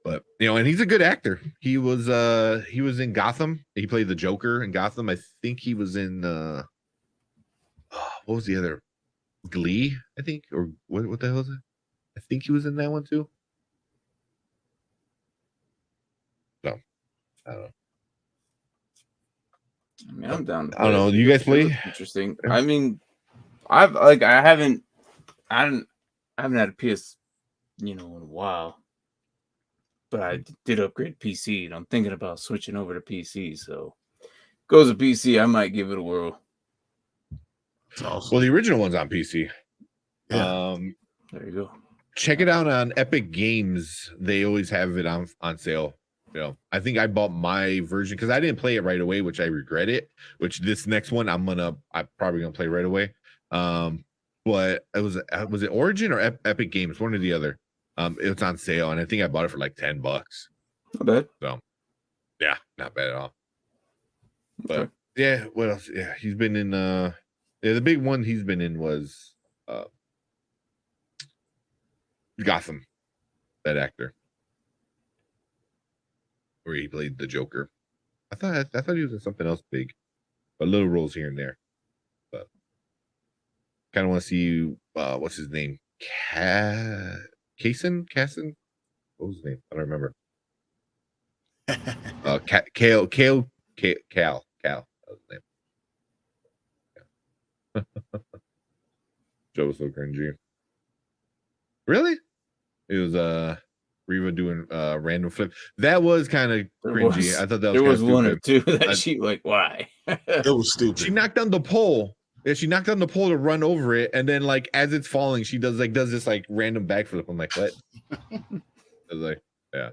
C: but and he's a good actor. He was in Gotham. He played the Joker in Gotham. I think he was in what was the other, Glee, I think, or what the hell is it? I think he was in that one too. So I don't know.
B: I mean, I'm down.
C: I don't know. Do you guys play?
B: Interesting. I mean, I haven't had a PS, in a while. But I did upgrade PC, and I'm thinking about switching over to PC. So, goes to PC, I might give it a whirl.
A: Awesome.
C: Well, the original one's on PC.
A: Yeah.
B: There you go.
C: Check it out on Epic Games. They always have it on sale. I think I bought my version because I didn't play it right away, which I regret it. Which this next one I'm probably gonna play right away. But was it Origin or Epic Games? One or the other. It was on sale, and I think I bought it for like $10.
B: Not bad.
C: So, yeah, not bad at all. But
B: Okay.
C: yeah, what else? Yeah, he's been in. The big one he's been in was Gotham. That actor, where he played the Joker. I thought he was in something else big, but little roles here and there. But kind of want to see what's his name, Casson? What was his name? I don't remember. Cal. That was his name. Joe was so cringy. Really? It was Reva doing random flip. That was kind of cringy. I thought that was
B: there was
C: kinda
B: one or
C: stupid.
B: two that she like, why?
A: It was stupid.
C: She knocked down the pole. Yeah, she knocked down the pole to run over it, and then like as it's falling, she does this like random backflip. I'm like, what? I was like, yeah.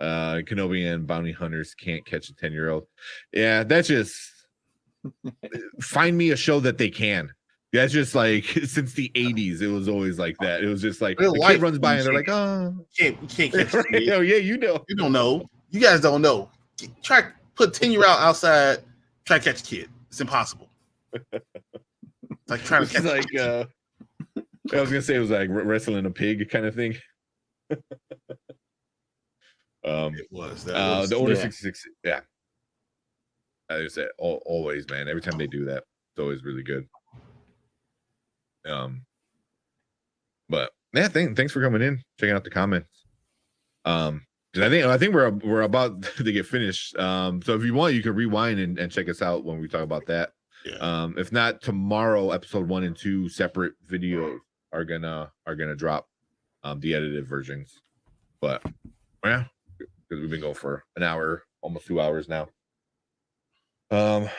C: Kenobi and bounty hunters can't catch a 10-year-old. Yeah, that's just find me a show that they can. That's just like since the 80s, it was always like that. It was just like
A: Real
C: the
A: life,
C: kid runs by
A: you
C: and they're like, oh,
A: You can't catch a kid.
C: oh yeah, you know.
A: You don't know. You guys don't know. Try put 10-year-old outside. Try to catch a kid. It's impossible. It's like trying to
C: It's
A: catch.
C: like I was gonna say it was like wrestling a pig kind of thing.
A: It was. That was
C: The Order
B: yeah.
C: 66. Yeah, I said always, man. Every time they do that, it's always really good. But yeah, thanks for coming in, checking out the comments. Because I think we're about to get finished. So if you want, you can rewind and check us out when we talk about that.
A: Yeah.
C: If not, tomorrow, episode 1 and 2 separate videos are gonna drop, the edited versions. But yeah, because we've been going for an hour, almost 2 hours now. But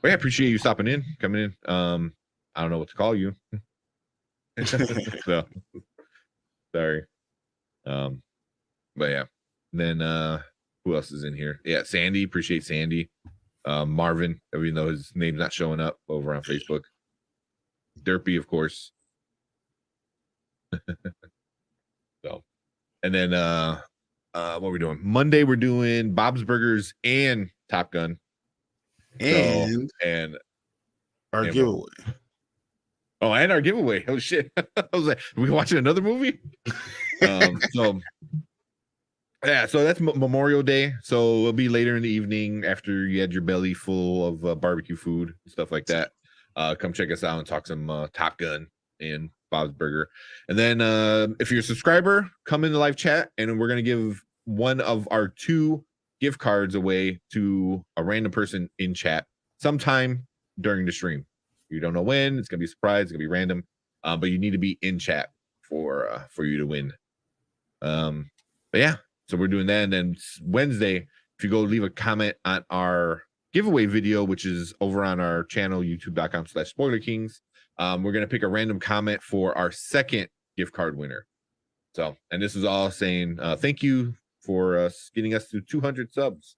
C: yeah, appreciate you stopping in, coming in. I don't know what to call you. So sorry. But yeah. Then who else is in here? Yeah, Sandy. Appreciate Sandy. Marvin, even though his name's not showing up over on Facebook. Derpy, of course. So, and then what we're doing Monday, we're doing Bob's Burgers and Top Gun,
A: And our
C: and
A: giveaway.
C: Oh, and our giveaway. Oh shit! I was like, are we watching another movie? So yeah, so that's Memorial Day. So it'll be later in the evening after you had your belly full of barbecue food and stuff like that. Come check us out and talk some Top Gun and Bob's Burger. And then if you're a subscriber, come in the live chat, and we're gonna give one of our 2 gift cards away to a random person in chat sometime during the stream. You don't know when. It's gonna be a surprise. It's gonna be random, but you need to be in chat for you to win. But yeah, so we're doing that. And then Wednesday, if you go leave a comment on our giveaway video, which is over on our channel, youtube.com/SpoilerKings, we're gonna pick a random comment for our second gift card winner. So, and this is all saying thank you for getting us to 200 subs.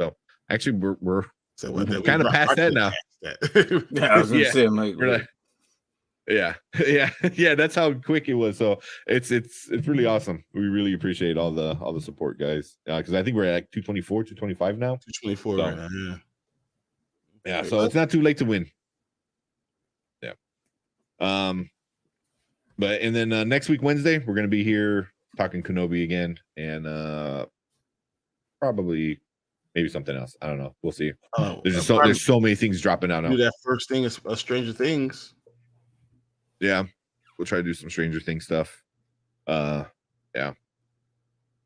C: So actually, we're kind of past that now.
B: Yeah, I was gonna say, I'm like,
C: yeah. That's how quick it was. So it's really awesome. We really appreciate all the support, guys. Because I think we're at like 224, 225 now.
A: 224
C: so,
A: right now,
C: yeah. So it's not too late to win. Yeah. But and then next week Wednesday we're gonna be here talking Kenobi again, and probably maybe something else. I don't know. We'll see. There's so many things dropping out now.
A: Do that first thing is Stranger Things.
C: Yeah, we'll try to do some Stranger Things stuff. Yeah,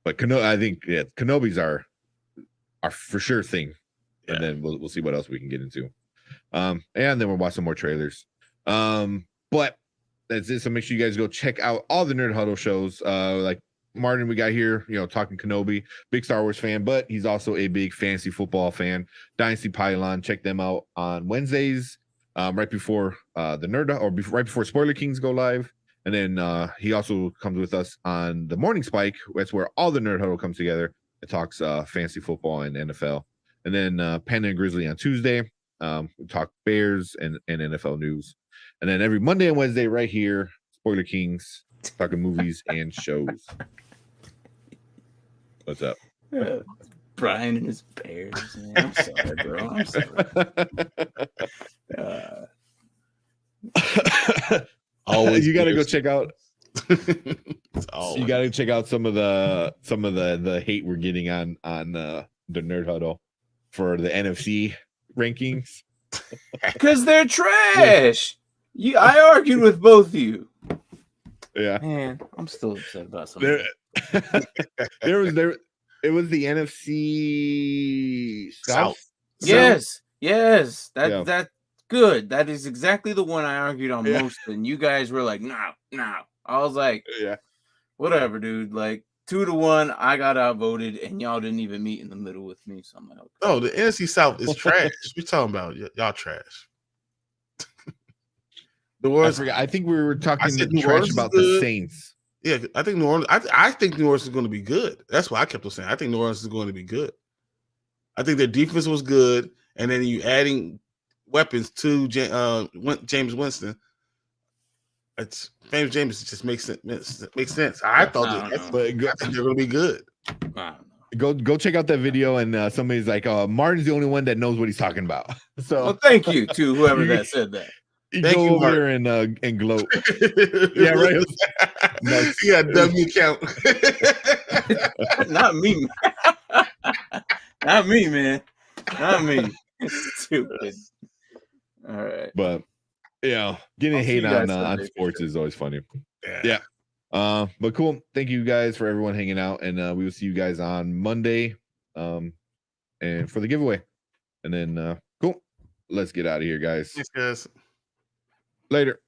C: but I think Kenobi's our for sure thing, and then we'll see what else we can get into. And then we'll watch some more trailers. But that's it. So make sure you guys go check out all the Nerd Huddle shows. Like Martin, we got here, talking Kenobi, big Star Wars fan, but he's also a big fantasy football fan. Dynasty Pylon, check them out on Wednesdays, right before the Nerd, or right before Spoiler Kings go live. And then he also comes with us on the Morning Spike. That's where all the Nerd Huddle comes together. It talks fantasy football and NFL. And then Panda and Grizzly on Tuesday. We talk Bears and NFL news. And then every Monday and Wednesday right here, Spoiler Kings, talking movies and shows. What's up?
B: Brian and his Bears. Man. I'm sorry, bro. I'm sorry.
C: Always, you got to go check out.
A: You
C: got to check out some of the hate we're getting on the Nerd Huddle for the NFC rankings
B: because they're trash. I argued with both of you.
C: Yeah,
B: man, I'm still upset about something.
C: It was the NFC South.
B: Yes. That good. That is exactly the one I argued on most, and you guys were like, no. I was like,
C: Yeah.
B: Whatever, dude. Like 2-1, I got outvoted, and y'all didn't even meet in the middle with me. So I'm like, okay.
A: Oh, the NFC South is trash. We talking about y'all trash.
C: I think we were talking trash about the Saints.
A: Yeah, I think New Orleans. I think New Orleans is going to be good. That's why I kept on saying I think New Orleans is going to be good. I think their defense was good, and then you adding weapons to James Winston. It's famous James. It just makes sense. I thought I think they're going to be good.
C: Go check out that video, and somebody's like, "Martin's the only one that knows what he's talking about." So,
B: well, thank you to whoever that said that.
C: Thank you, over there and gloat. Yeah, right.
A: You got a W account.
B: Not me. Not me, man. Not me. Stupid. All right.
C: But getting hate on sports is always funny. Yeah. But cool. Thank you guys for everyone hanging out, and we will see you guys on Monday, and for the giveaway. And then cool. Let's get out of here, guys.
A: Thanks, guys.
C: Later.